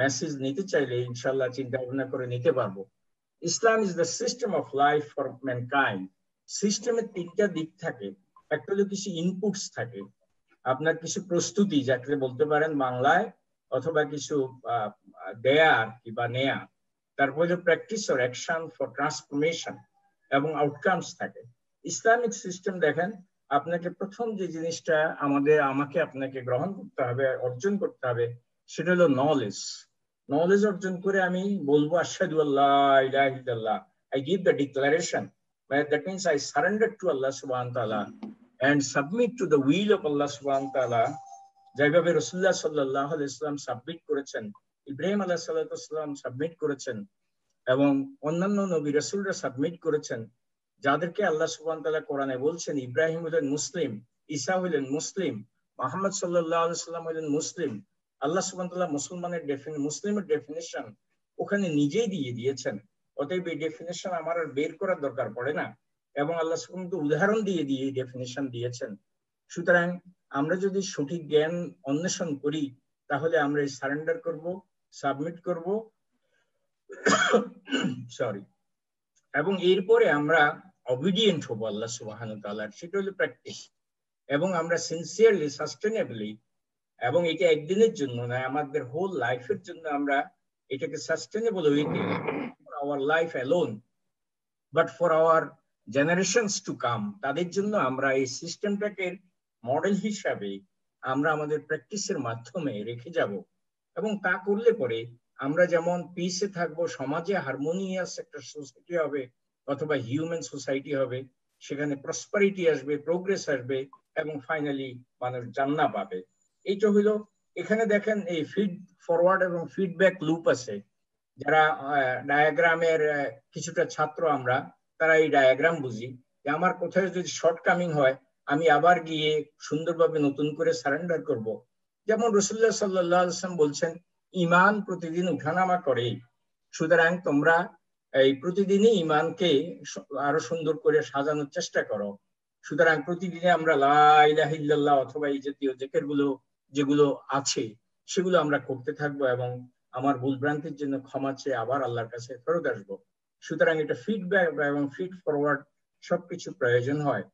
মেসেজ নিতে চাইলে ইনশাআল্লাহ চিন্তা ভাবনা করে নিতে পারবো। Islam is the system of life for mankind. সিস্টেমের তিনটা দিক থাকে। একটা হলো কিছু ইনপুটস থাকে, আপনার কিছু প্রস্তুতি যাকে বলতে পারেন বাংলায়, অথবা কিছু দেয়া আর কি বা নেয়া। তারপর হলো practice or action for transformation এবং আউটকামস থাকে। ইসলামিক সিস্টেম দেখেন, আপনাকে প্রথম যে জিনিসটা আমাকে আপনাকে গ্রহণ করতে হবে, অর্জন করতে হবে, সেটা হলো নলেজ অর্জন করে আমি বলবো আশহাদু আল্লা ইলাহা ইল্লাল্লাহ, I give the declaration, that means I surrender to Allah subhanahu wa ta'ala and submit to the will of Allah subhanahu wa ta'ala, যেভাবে রাসূলুল্লাহ সাল্লাল্লাহু আলাইহি ওয়াসাল্লাম সাবমিট করেছেন, ইব্রাহিম আলাইহিস সালাতু ওয়াসসালাম সাবমিট করেছেন এবং অন্যান্য নবী রাসূলরা সাবমিট করেছেন, যাদেরকে আল্লাহ সুবহানাহু ওয়া তাআলা কোরআনে বলছেন ইব্রাহিম হলেন মুসলিম, ঈসা হলেন মুসলিম, মুহাম্মদ সাল্লাল্লাহু আলাইহি ওয়াসাল্লাম হলেন মুসলিম। আল্লাহ সুবহানাহু ওয়া তাআলা মুসলিমের ডেফিনিশন ওখানে নিজেই দিয়ে দিয়েছেন। অতএব এই ডেফিনিশন আমার আর বের করার দরকার পড়ে না এবং আল্লাহ সুবহানাহু ওয়া তাআলা উদাহরণ দিয়ে এই ডেফিনিশন দিয়েছেন। সুতরাং আমরা যদি সঠিক জ্ঞান অন্বেষণ করি তাহলে আমরা সারেন্ডার করব, সাবমিট করব এবং এরপরে আমরা অবিডিয়েন্ট হব আল্লাহ সুবহানাহু ওয়া তাআলার। সেটা হলো প্র্যাকটিস। এবং আমরা সিনসিয়ারলি সাস্টেনেবলি, এবং এটা একদিনের জন্য নয়, আমাদের হোল লাইফের জন্য আমরা এটাকে সাস্টেনেবল ওয়েতে, for our life alone but for our generations to come, তাদের জন্য আমরা এই সিস্টেমটাকে মডেল হিসাবে আমরা আমাদের প্র্যাকটিসের মাধ্যমে রেখে যাব। এবং তা করলে পরে আমরা যেমন পিসে থাকবো, সমাজে হারমোনিয়াস একটা সোসাইটি হবে অথবা হিউম্যান সোসাইটি হবে, সেখানে প্রসপারিটি আসবে, প্রোগ্রেস আসবে, এবং ফাইনালি মানুষ জান্নাত পাবে। এইটা হলো, এখানে দেখেন এই ফিড ফরওয়ার্ড এবং ফিডব্যাক লুপ আছে। যারা ডায়াগ্রামের কিছুটা ছাত্র আমরা, তারা এই ডায়াগ্রাম বুঝি যে আমার কোথায় যদি শর্টকামিং হয় আমি আবার গিয়ে সুন্দরভাবে নতুন করে সারেন্ডার করব। যেমন রাসূলুল্লাহ সাল্লাল্লাহু আলাইহি ওয়াসাল্লাম বলছেন, ঈমান প্রতিদিন উঠানামা করে, সুতরাং তোমরা এই প্রতিদিনই ঈমানকে আরো সুন্দর করে সাজানোর চেষ্টা করো। সুতরাং প্রতিদিনে আমরা লা ইলাহা ইল্লাল্লাহ অথবা এই জাতীয় জিকিরগুলো যেগুলো আছে সেগুলো আমরা করতে থাকবো, এবং আমার ভুল ভ্রান্তির জন্য ক্ষমা চেয়ে আবার আল্লাহর কাছে ফেরত আসবো। সুতরাং এটা ফিডব্যাক এবং ফিড ফরওয়ার্ড সবকিছু প্রয়োজন হয়।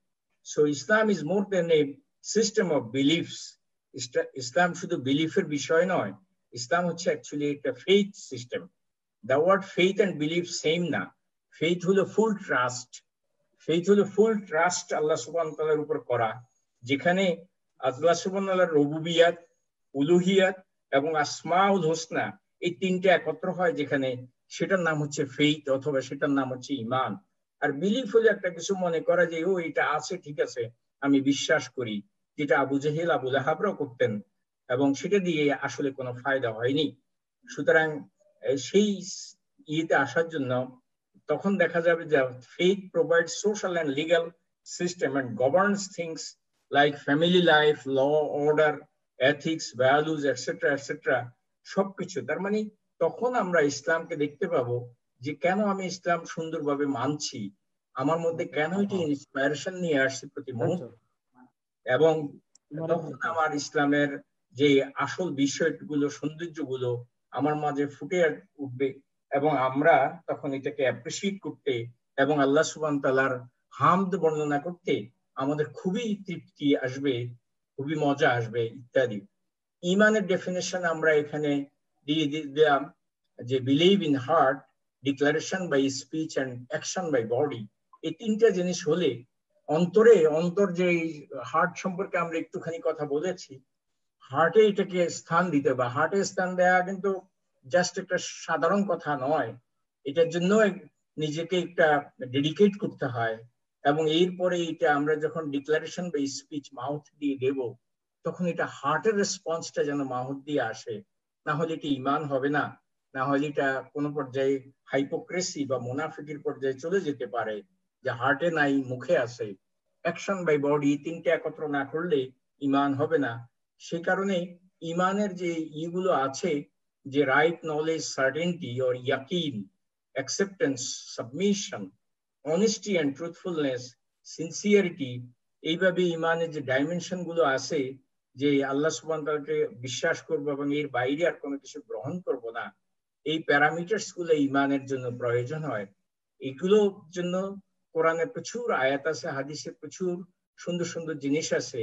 So Islam is more than a system of beliefs. ইসলাম শুধু বিলিফের বিষয় নয়, ইসলাম হচ্ছে অ্যাকচুয়ালি একটা faith system. The word faith and belief same না। ফেইথ হলো ফুল ট্রাস্ট, ফেইথ হলো ফুল ট্রাস্ট আল্লাহ সুবহানাহু ওয়া তাআলার উপর করা, যেখানে আল্লাহ সুবহানাহু ওয়া তাআলার রুবুবিয়াত, উলুহিয়াত এবং আসমাউল হোসনা এই তিনটে একত্র হয় যেখানে, সেটার নাম হচ্ছে ফেইথ অথবা সেটার নাম হচ্ছে ঈমান। আর বিলিফ হলো একটা কিছু মনে করা যে ও এটা আছে, ঠিক আছে, আমি বিশ্বাস করি, যেটা আবু জেহেল আবু লাহাবরাও করতেন, এবং সেটা দিয়ে আসলে কোনো ফায়দা হয়নি। সুতরাং সেই ইয়েতে আসার জন্য তখন দেখা যাবে যে faith provides social and legal system and governs things like family life, law, order, ethics, values, etc. etc. সবকিছু। তার মানে তখন আমরা ইসলামকে দেখতে পাবো যে কেন আমি ইসলাম সুন্দরভাবে মানছি, আমার মধ্যে কেন এটি ইন্সপিরেশন নিয়ে আসছে প্রতি মুহূর্তে, এবং তখন আমার ইসলামের যে আসল বিষয়গুলো, সৌন্দর্যগুলো আমার মাঝে ফুটে উঠবে, এবং আমরা তখন এটাকে অ্যাপ্রিসিয়েট করতে এবং আল্লাহ সুবহানাহু ওয়া তাআলার হামদ বর্ণনা করতে আমাদের খুবই তৃপ্তি আসবে, খুবই মজা আসবে ইত্যাদি। ঈমানের ডেফিনেশন আমরা এখানে দিয়ে দিলাম যে believe in heart, declaration by speech and action by body. এই তিনটা জিনিস হলে অন্তরে, অন্তর যে হার্ট সম্পর্কে আমরা একটুখানি কথা বলেছি, হার্টে এটাকে স্থান দিতে বা হার্টে স্থান দেওয়া কিন্তু জাস্ট একটা সাধারণ কথা নয়, এটার জন্য নিজেকে একটা ডেডিকেট করতে হয়। এবং এরপরে এটা আমরা যখন ডিক্লারেশন বা স্পিচ মাউথ দিয়ে দেব, তখন এটা হার্টের রেসপন্সটা যেন মাউথ দিয়ে আসে, না হলে এটা ঈমান হবে না, না হলে এটা কোনো পর্যায়ে হাইপোক্রেসি বা মুনাফিকের পর্যায়ে চলে যেতে পারে, যে হার্টে নাই মুখে আছে। অ্যাকশন বাই বডি তিনটে একত্র না করলে ঈমান হবে না। সে কারণে ঈমানের যে ইগুলো আছে, যে রাইট নলেজ, সার্টেনটি অর ইয়াকিন, acceptance, submission, honesty and truthfulness, sincerity, এইভাবে ঈমানের যে ডাইমেনশন গুলো আছে, যে আল্লাহ সুবহানাহু ওয়া তাআলাকে বিশ্বাস করব এবং এর বাইরে আর কোনো কিছু গ্রহণ করব না, এই প্যারামিটারস গুলো ঈমানের জন্য প্রয়োজন হয়। এগুলোর জন্য কোরআনে প্রচুর আয়াত আছে, হাদিসে প্রচুর সুন্দর সুন্দর জিনিস আছে।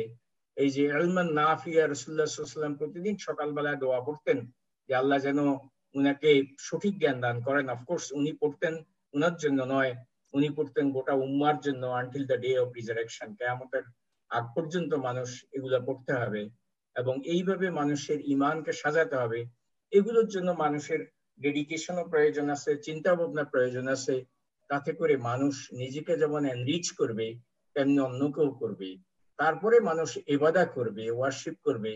এই যে ইলমান নাফিয়া, রাসূলুল্লাহ সাল্লাল্লাহু আলাইহি ওয়াসাল্লাম প্রতিদিন সকালবেলা দোয়া পড়তেন যে আল্লাহ যেন উনাকে সঠিক জ্ঞান দান করেন। অফকোর্স উনি পড়তেন উনার জন্য নয়, উনি পড়তেন গোটা উম্মার জন্য, until the day of resurrection, কিয়ামতের আগ পর্যন্ত মানুষ এগুলো পড়তে হবে, এবং এইভাবে মানুষের ঈমানকে সাজাতে হবে। এগুলোর জন্য মানুষের ডেডিকেশনও প্রয়োজন আছে, চিন্তা ভাবনা প্রয়োজন আছে, তাতে করে মানুষ নিজেকে যেমন এনরিচ করবে তেমনি অন্যকেও করবে। তারপরে মানুষ ইবাদত করবে, ওয়ার্শিপ করবে।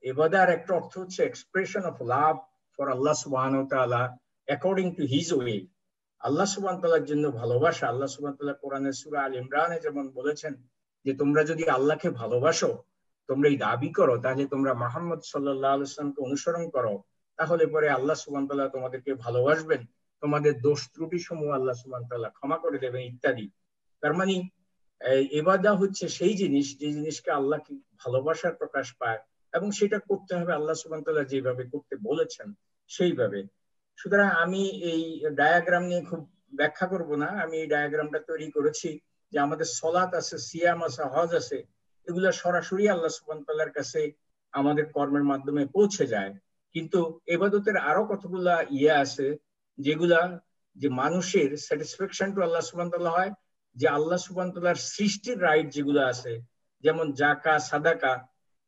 ইবাদার একটা অর্থ হচ্ছে এক্সপ্রেশন অফ লাভ ফর আল্লাহ সুবহানাহু ওয়া তাআলা অ্যাকর্ডিং টু হিজ ওয়ে। আল্লাহ সুবহানাহু ওয়া তাআলার জন্য ভালোবাসা। আল্লাহ সুবহানাহু ওয়া তাআলা কোরআনের সূরা আল ইমরানে যেমন বলেছেন যে তোমরা যদি আল্লাহকে ভালোবাসো, তোমরা এই দাবি করো, তাহলে তোমরা মুহাম্মদ সাল্লাল্লাহু আলাইহি ওয়াসাল্লামকে অনুসরণ করো, তাহলে পরে আল্লাহ সুবহানাহু ওয়া তাআলা তোমাদেরকে ভালোবাসবেন, তোমাদের দোষ ত্রুটি সমূহ আল্লাহ সুবহানাহু ওয়া তাআলা ক্ষমা করে দেবেন ইত্যাদি। তার মানে ইবাদত হচ্ছে সেই জিনিস, যে জিনিসকে আল্লাহকে ভালোবাসার প্রকাশ পায়, এবং সেটা করতে হবে আল্লাহ সুবহানাহু ওয়া তাআলা যেভাবে করতে বলেছেন সেইভাবে। সুতরাং আমি এই ডায়াগ্রাম নিয়ে খুব ব্যাখ্যা করব না, আমি এই ডায়াগ্রামটা তৈরি করেছি যে আমাদের সলাত আছে, সিয়াম আছে, হজ আছে, এগুলো সরাসরি আল্লাহ সুবহানাহু ওয়া তাআলার কাছে আমাদের কর্মের মাধ্যমে পৌঁছে যায়। কিন্তু ইবাদতের আরো কতগুলা আছে যেগুলা যে মানুষের স্যাটিসফ্যাকশন টু আল্লাহ সুবহানাহু ওয়া তাআলা হয়, যে আল্লাহ সুবহানাহু ওয়া তাআলার সৃষ্টির রাইট যেগুলো আছে, যেমন জাকাত, সাদাকা,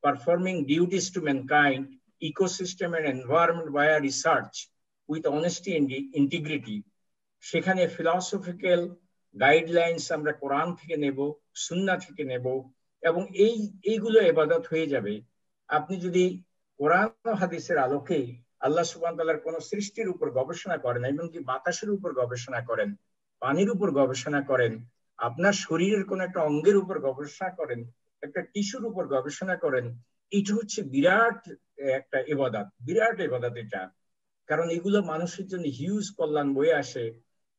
performing duties to mankind, ecosystem and environment via research with honesty and integrity. সেখানে ফিলসফিক্যাল গাইডলাইন্স আমরা কোরআন থেকে নেব, সুন্নাহ থেকে নেব, এবং এইগুলো ইবাদত হয়ে যাবে। আপনি যদি কোরআন ও হাদিসের আলোকে আল্লাহ সুবহানাহু ওয়া তাআলার কোন সৃষ্টির উপর গবেষণা করেন, এমনকি বাতাসের উপর গবেষণা করেন, পানির উপর গবেষণা করেন, আপনার শরীরের কোন একটা অঙ্গের উপর গবেষণা করেন, একটা টিস্যুর উপর গবেষণা করেন, এটা হচ্ছে বিরাট একটা ইবাদত, বিরাট ইবাদত এটা। কারণ এগুলো মানুষের জন্য হিউজ কল্যাণ বয়ে আসে।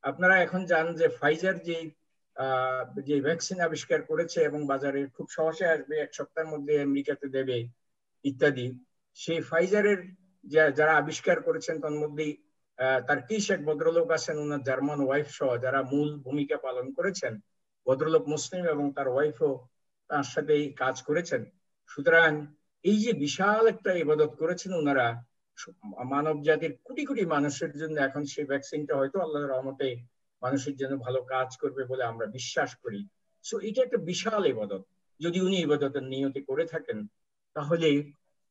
আপনারা এখন জানেন যে ফাইজার যে ভ্যাকসিন আবিষ্কার করেছে এবং বাজারে খুব সহজে আসবে, 1 সপ্তাহের মধ্যে আমেরিকাতে দেবে ইত্যাদি, সেই ফাইজারের যারা আবিষ্কার করেছেন তার মধ্যে তার্কিশ এক ভদ্রলোক আছেন, ওনার জার্মান ওয়াইফ সহ যারা মূল ভূমিকা পালন করেছেন। ভদ্রলোক মুসলিম এবং তার ওয়াইফও তার সাথে কাজ করেছেন। সুতরাং এই যে বিশাল একটা ইবাদত করেছেন ওনারা মানব জাতির কোটি কোটি মানুষের জন্য, এখন সেই ভ্যাকসিনটা হয়তো আল্লাহর রহমতে মানুষের জন্য ভালো কাজ করবে বলে আমরা বিশ্বাস করি। সো এটা একটা বিশাল ইবাদত। যদি উনি ইবাদতের নিয়তি করে থাকেন, তাহলে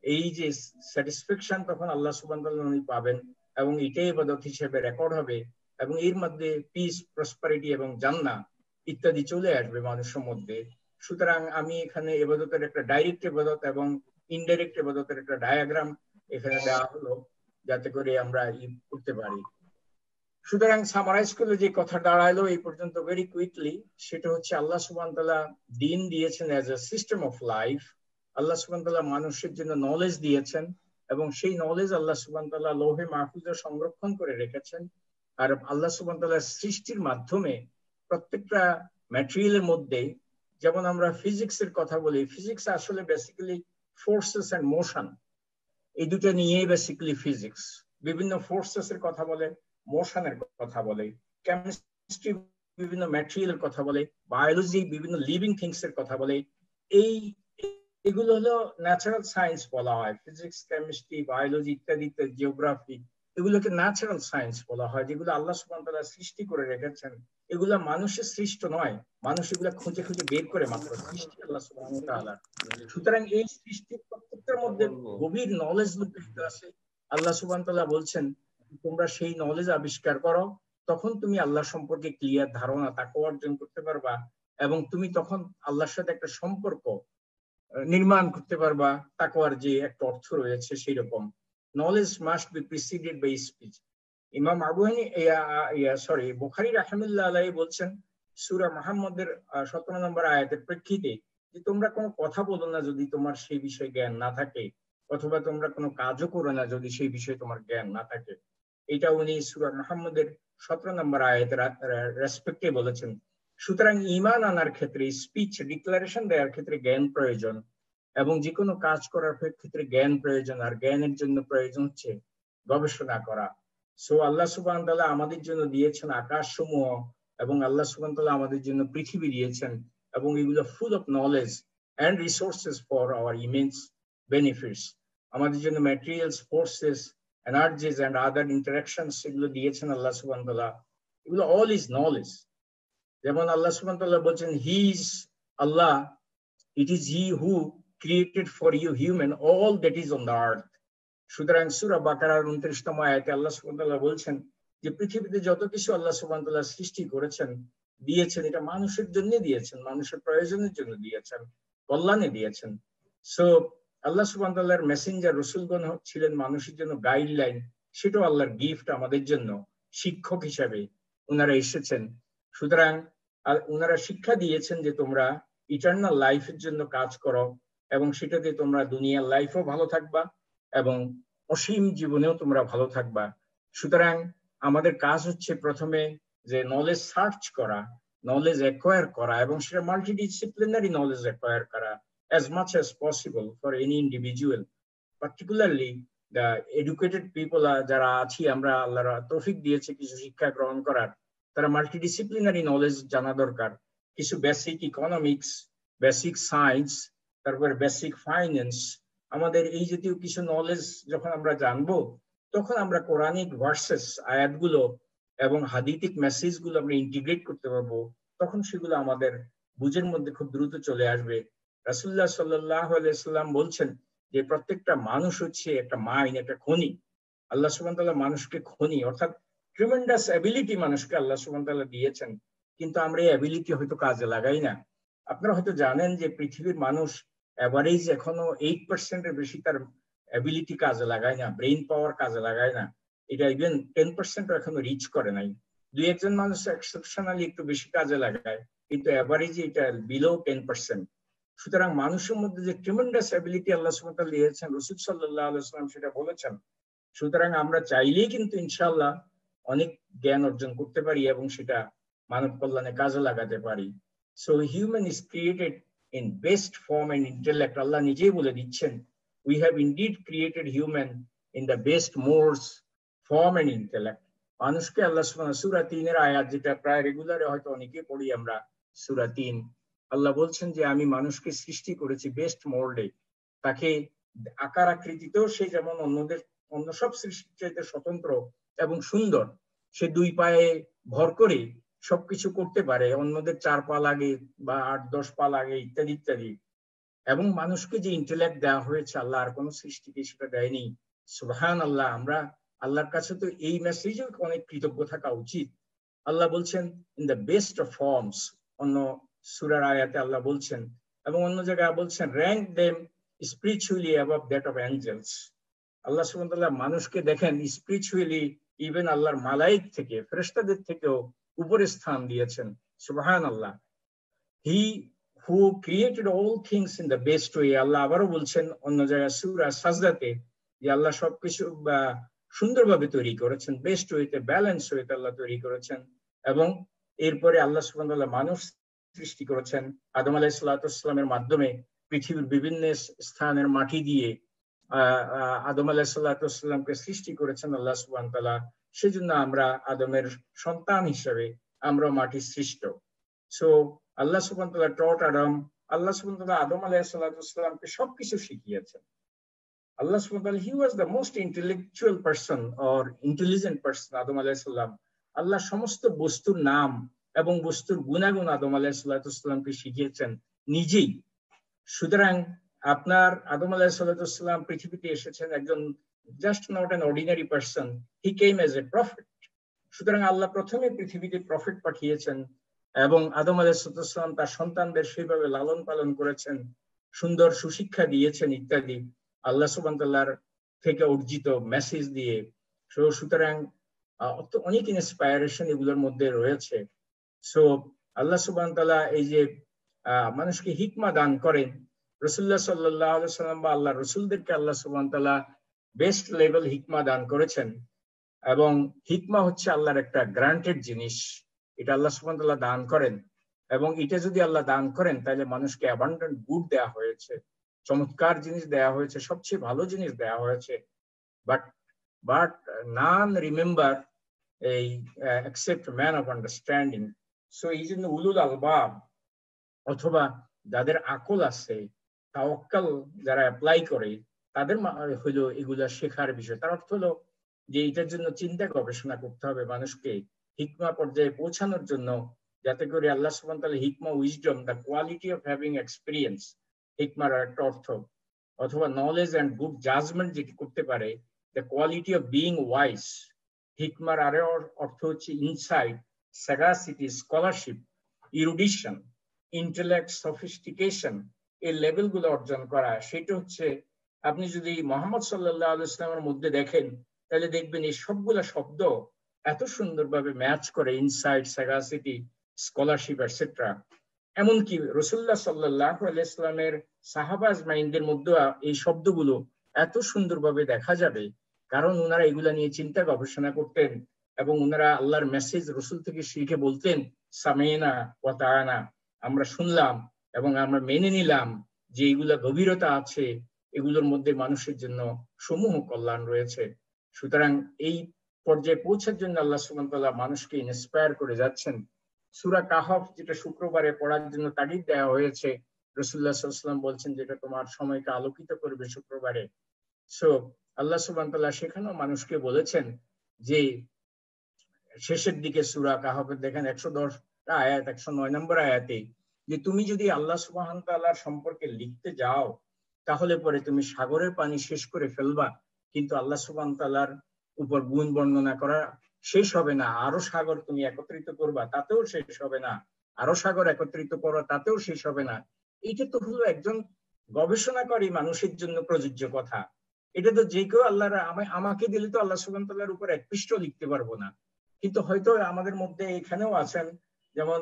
এই যে স্যাটিসফ্যাকশন তখন আল্লাহ সুবহানাহু ওয়া তাআলা উনি পাবেন, এবং এটাই ইবাদত হিসেবে রেকর্ড হবে, এবং এর মধ্যে পিস, প্রসপারিটি এবং জান্নাত ইত্যাদি চলে আসবে মানুষের মধ্যে। সুতরাং আমি এখানে ইবাদতের একটা ডাইরেক্ট ইবাদত এবং ইনডাইরেক্ট ইবাদতের একটা ডায়াগ্রাম এখানে দেওয়া হলো, যাতে করে আমরা করতে পারি। সুতরাং সামারাইজ করলে যে কথা দাঁড়ালো এই পর্যন্ত ভেরি কুইকলি, সেটা হচ্ছে আল্লাহ সুবহানাহু ওয়া তাআলা দ্বীন দিয়েছেন as a system of life. Allah সুবহানাহু ওয়া তাআলা মানুষের জন্য নলেজ দিয়েছেন, এবং সেই নলেজ আল্লাহ সুবহানাহু ওয়া তাআলা লৌহে মাহফুজে সংরক্ষণ করে রেখেছেন। আর আল্লাহ সুবহানাহু ওয়া তাআলার সৃষ্টির মাধ্যমে প্রত্যেকটা ম্যাটেরিয়ালের মধ্যে, যেমন আমরা ফিজিক্সের কথা বলি, ফিজিক্স আসলে বেসিক্যালি ফোর্সেস এন্ড মোশন, এই দুটো নিয়েই বেসিক্যালি ফিজিক্স। বিভিন্ন ফোর্সেস এর কথা বলে, মোশনের কথা বলে, কেমিস্ট্রি বিভিন্ন ম্যাটেরিয়ালের কথা বলে, বায়োলজি বিভিন্ন লিভিং থিংস এর কথা বলে। এগুলো হলো ন্যাচারাল সায়েন্স বলা হয়। ফিজিক্স, কেমিস্ট্রি, বায়োলজি ইত্যাদি, জিওগ্রাফি, এগুলোকে ন্যাচারাল সায়েন্স বলা হয়, যেগুলো আল্লাহ সুবহানাহু ওয়া তাআলা সৃষ্টি করে রেখেছেন। এগুলো মানুষের সৃষ্ট নয়, মানুষ এগুলো খুঁজে খুঁজে বের করে মাত্র সৃষ্টি আল্লাহ সুবহানাহু ওয়া তাআলা। সুতরাং এই সৃষ্টির প্রত্যেকটার মধ্যে গভীর নলেজ লুকিয়ে আছে। আল্লাহ সুবহানাহু ওয়া তাআলা বলছেন, তোমরা সেই নলেজ আবিষ্কার করো, তখন তুমি আল্লাহ সম্পর্কে ক্লিয়ার ধারণা তাকওয়া অর্জন করতে পারবা, এবং তুমি তখন আল্লাহর সাথে একটা সম্পর্ক নির্মাণ করতে পারবা। তাকওয়ার যে একটা অর্থ রয়েছে সেই রকম। Knowledge must be preceded by speech. ইমাম আবু হানিফা বুখারী রাহিমাহুল্লাহ আলাইহি বলছেন সূরা মুহাম্মদের 17 নম্বর আয়াতের প্রেক্ষিতে, যে তোমরা কোনো কথা বলো না যদি তোমার সেই বিষয়ে জ্ঞান না থাকে, অথবা তোমরা কোনো কাজও করো না যদি সেই বিষয়ে তোমার জ্ঞান না থাকে। এটা উনি সূরা মুহাম্মদের 17 নম্বর আয়াতের রেসপেক্টে বলেছেন। সুতরাং ঈমান আনার ক্ষেত্রে, স্পিচ ডিক্লারেশন দেওয়ার ক্ষেত্রে জ্ঞান প্রয়োজন, এবং যে কোনো কাজ করার ক্ষেত্রে জ্ঞান প্রয়োজন। আর জ্ঞানের জন্য প্রয়োজন হচ্ছে গবেষণা করা। সো আল্লাহ সুবহানাহু ওয়া তাআলা আমাদের জন্য দিয়েছেন আকাশসমূহ, এবং আল্লাহ সুবহানাহু ওয়া তাআলা আমাদের জন্য পৃথিবী দিয়েছেন, এবং এগুলো full of knowledge and resources for our immense benefits. আমাদের জন্য materials, forces, energies and other interactions এগুলো দিয়েছেন আল্লাহ সুবহানাহু ওয়া তাআলা। এগুলো অল ইজ নলেজ। যেমন আল্লাহ সুবহানাহু ওয়া তাআলা বলছেন, he is Allah, it is he who created for you human all that is on the earth. সুতরাং সূরা বাকারার 29তম আয়াতে আল্লাহ সুবহানাহু ওয়া তাআলা বলছেন যে পৃথিবীতে যত কিছু আল্লাহ সুবহানাহু ওয়া তাআলা সৃষ্টি করেছেন, দিয়েছেন, এটা মানুষের জন্য দিয়েছেন, মানুষের প্রয়োজনের জন্য দিয়েছেন, কল্যাণে দিয়েছেন। সো আল্লাহ সুবহানাহু ওয়া তাআলার মেসেঞ্জার রাসূলগণ ছিলেন মানুষের জন্য গাইডলাইন, সেটাও আল্লাহর গিফট আমাদের জন্য। শিক্ষক হিসেবে ওনারা এসেছেন। সুতরাং ওনারা শিক্ষা দিয়েছেন যে তোমরা ইটারনাল লাইফের জন্য কাজ করো, এবং সেটাতে তোমরা দুনিয়ার লাইফও ভালো থাকবা এবং অসীম জীবনেও তোমরা ভালো থাকবা। সুতরাং আমাদের কাজ হচ্ছে প্রথমে যে নলেজ সার্চ করা, নলেজ অ্যাকোয়ার করা, এবং সেটা মাল্টিডিসিপ্লিনারি নলেজ অ্যাকোয়ার করা as much as possible for any individual, particularly the educated people যারা আছি আমরা, আল্লাহর তৌফিক দিয়েছে কিছু শিক্ষা গ্রহণ করার, তারা মাল্টিডিসিপ্লিনারি নলেজ জানা দরকার। কিছু বেসিক ইকোনমিক্স, বেসিক সায়েন্স, তারপরে বেসিক ফাইন্যান্স, আমাদের এই জাতীয় কিছু নলেজ যখন আমরা জানবো, তখন আমরা কোরআনিক ভার্সেস আয়াতগুলো এবং হাদিতিক মেসেজগুলো আমরা ইন্টিগ্রেট করতে পারবো। তখন সেগুলো আমাদের বুঝের মধ্যে খুব দ্রুত চলে আসবে। রাসূলুল্লাহ সাল্লাল্লাহু আলাইহি সাল্লাম বলছেন যে প্রত্যেকটা মানুষ হচ্ছে একটা মাইন, একটা খনি। আল্লাহ সুবহানাহু ওয়া তাআলা মানুষকে খনি, অর্থাৎ ট্রিমেন্ডাস অ্যাবিলিটি মানুষকে আল্লাহ সুবহানাহু ওয়া তাআলা দিয়েছেন, কিন্তু আমরা এই অ্যাবিলিটি হয়তো কাজে লাগাই না। আপনারা হয়তো জানেন যে পৃথিবীর মানুষ এভারেজ এখনো 8% বেশি তার অ্যাবিলিটি কাজে লাগায় না, ব্রেইন পাওয়ার কাজে লাগায় না। এটা ইভেন 10% এখনো রিচ করে নাই। দুই একজন মানুষ এক্সেপশনালি একটু বেশি কাজে লাগায়, কিন্তু এভারেজে এটা বিলো 10%। সুতরাং মানুষের মধ্যে যে ট্রিমেন্ডাস অ্যাবিলিটি আল্লাহ সুবহানাহু ওয়া তাআলা দিয়েছেন, রাসূল সাল্লাল্লাহু আলাইহি ওয়াসাল্লাম সেটা বলেছেন। সুতরাং আমরা চাইলেই কিন্তু ইনশাআল্লাহ অনেক জ্ঞান অর্জন করতে পারি এবং সেটা মানব কল্যাণে কাজে লাগাতে পারি। So human is created in best form and intellect. Allah নিজেই বলে দিচ্ছেন, we have indeed created human in the best modes form and intellect. মানুষকে আল্লাহ সুবহানাহু, সূরা 3 আয়াত, যেটা প্রায় রেগুলারে হয়তো অনেকে পড়ি আমরা, সূরা 3, আল্লাহ বলছেন যে আমি মানুষকে সৃষ্টি করেছি বেস্ট মোল্ডে। তাকে আকার আকৃতিতেও সে যেমন অন্য সব সৃষ্টির চাইতে স্বতন্ত্র এবং সুন্দর। সে 2 পায়ে ভর করে সবকিছু করতে পারে, অন্যদের 4 পা লাগে বা 8-10 পা লাগে, ইত্যাদি ইত্যাদি। এবং মানুষকে যে ইন্টেলেক্ট দেওয়া হয়েছে, আল্লাহ আর কোনো সৃষ্টিকে সেটা দেয়নি। সুবহানাল্লাহ। আমরা আল্লাহর কাছে তো এই মেসেজেও অনেক কৃতজ্ঞ থাকা উচিত। আল্লাহ বলছেন in the best of forms, অন্য সূরার আয়াতে আল্লাহ বলছেন, এবং অন্য জায়গায় বলছেন rank them spiritually above that of angels. Allah সুবহানাহু ওয়া তাআলা মানুষকে দেখেন স্পিরিচুয়ালি ইভেন আল্লাহর মালাইক থেকে, ফেরেশতাদের থেকেও উপরে স্থান দিয়েছেন। সুবহানাল্লাহ। He who created all things in the best way. Allah আবারও বলছেন অন্য জায়গায় সূরা সাজদাতে যে আল্লাহ সবকিছু সুন্দরভাবে তৈরি করেছেন, বেস্ট ওয়েতে, ব্যালেন্স ওয়েতে আল্লাহ তৈরি করেছেন। এবং এরপরে আল্লাহ সুবহানাহু ওয়া তাআলা মানুষ সৃষ্টি করেছেন আদম আলাইহিস সালামের মাধ্যমে। পৃথিবীর বিভিন্ন স্থানের মাটি দিয়ে আদম আলাইহিস সালামকে সৃষ্টি করেছেন আল্লাহ সুবহানাহু ওয়া তাআলা। সেজন্য আমরা আদমের সন্তান হিসেবে আমরা মাটি সৃষ্ট। সো আল্লাহ সুবহানাহু ওয়া তাআলা টট আদম, আল্লাহ সুবহানাহু ওয়া তাআলা আদম আলাইহিস সালামকে সবকিছু শিখিয়েছেন। Allah subhanahu wa ta'ala, he was the most intellectual person or intelligent person, আদম আলাইহিস সালাম। আল্লাহ সমস্ত বস্তুর নাম এবং বস্তুর গুণাগুণ আদম আলাইহিস সালামকে শিখিয়েছেন নিজেই। সুতরাং আপনার আদম আলাইহিস সালাম পৃথিবীতে এসেছেন একজন just not an ordinary person, he came as a prophet. সুতরাং আল্লাহ প্রথমে পৃথিবীতে প্রফেট পাঠিয়েছেন এবং আদম আলাইহিস সালাম তার সন্তানদের সেইভাবে লালন পালন করেছেন, সুন্দর সুশিক্ষা দিয়েছেন ইত্যাদি, আল্লাহ সুবহানাহু ওয়া তাআলার থেকে অর্জিত মেসেজ দিয়ে। সুতরাং অনেক ইন্সপায়ারেশন এগুলোর মধ্যে রয়েছে। সো আল্লাহ সুবহানাহু ওয়া তাআলা এই যে মানুষকে হিকমা দান করেন, রাসূলুল্লাহ সাল্লাল্লাহু আলাইহি ওয়াসাল্লাম বা আল্লাহ রাসূলদেরকে আল্লাহ সুবহানাহু ওয়া তাআলা বেস্ট লেভেল হিকমা দান করেছেন। এবং হিকমা হচ্ছে আল্লাহর একটা গ্রান্টেড জিনিস, এটা আল্লাহ সুবহানাহু ওয়া তাআলা দান করেন। এবং এটা যদি আল্লাহ দান করেন তাহলে মানুষকে অ্যাবান্ডেন্ট গুড দেয়া হয়েছে, চমৎকার জিনিস দেয়া হয়েছে, সবচেয়ে ভালো জিনিস দেয়া হয়েছে। বাট নান রিমেম্বার এই except man of understanding. So এই জন্য উলুল আলবাব অথবা যাদের আকল আছে, তাওয়াক্কাল যারা অ্যাপ্লাই করে, তাদের হলো এগুলা শেখার বিষয়। তার অর্থ হলো যে এটার জন্য চিন্তা গবেষণা করতে হবে মানুষকে হিকমা পর্যায়ে পৌঁছানোর জন্য, যাতে করে আল্লাহ সুবহানাহু ওয়া তাআলা হিকমা, wisdom, the quality of having experience, হিকমার একটা অর্থ, অথবা নলেজ এন্ড গুড জাজমেন্ট যেটি করতে পারে, the quality of being wise. হিকমার আরো অর্থ হচ্ছে insight, sagacity, scholarship, erudition, intellect, sophistication, এই লেভেলগুলো অর্জন করা। সেটা হচ্ছে আপনি যদি মুহাম্মদ সাল্লাল্লাহু আলাইহি ওয়াসাল্লামের মধ্যে দেখেন তাহলে দেখবেন এই সবগুলা শব্দ এত সুন্দরভাবে ম্যাচ করে, ইনসাইট, স্যাগাসিটি, স্কলারশিপ এটসেট্রা। এমনকি রাসূলুল্লাহ সাল্লাল্লাহু আলাইহি ওয়াসাল্লামের সাহাবা আজমাইনদের মধ্যে এই শব্দগুলো এত সুন্দরভাবে দেখা যাবে, কারণ ওনারা এগুলা নিয়ে চিন্তা গবেষণা করতেন এবং ওনারা আল্লাহর মেসেজ রাসূল থেকে শিখে বলতেন সামিনা ওয়া তাআনা, আমরা শুনলাম এবং আমরা মেনে নিলাম যে এগুলা গভীরতা আছে, এগুলোর মধ্যে মানুষের জন্য সমূহ কল্যাণ রয়েছে। সুতরাং এই পর্যায়ে পৌঁছার জন্য আল্লাহ সুবহানাহু ওয়া তাআলা মানুষকে ইন্সপায়ার করে যাচ্ছেন। সূরা কাহফ, যেটা শুক্রবারে পড়ার জন্য তাগিদ দেওয়া হয়েছে, রাসূলুল্লাহ সাল্লাল্লাহু আলাইহি ওয়াসাল্লাম বলছেন যেটা তোমার সময়কে আলোকিত করবে শুক্রবারে। সো আল্লাহ সুবহানাহু ওয়া তাআলা সেখানেও মানুষকে বলেছেন যে শেষের দিকে সূরা কাহফের দেখেন 110 আয়াত 109 নম্বর আয়াতে যে তুমি যদি আল্লাহ সুবহানাহু ওয়া তাআলার সম্পর্কে লিখতে যাও তাহলে পরে তুমি সাগরের পানি শেষ করে ফেলবা, কিন্তু আল্লাহ সুবহানাহু ওয়া তাআলার উপর গুণ বর্ণনা করা শেষ হবে না। আরো সাগর তুমি একত্রিত করবা, তাতেও শেষ হবে না। আরো সাগর একত্রিত করো, তাতেও শেষ হবে না। এইটা তো হলো একজন গবেষণাকারী মানুষের জন্য প্রযোজ্য কথা। এটা তো যে কেউ আল্লাহর আমাকে দিলে তো আল্লাহ সুবহানাহু ওয়া তাআলার উপর এক পৃষ্ঠ লিখতে পারবো না। কিন্তু হয়তো আমাদের মধ্যে এখানেও আছেন, যেমন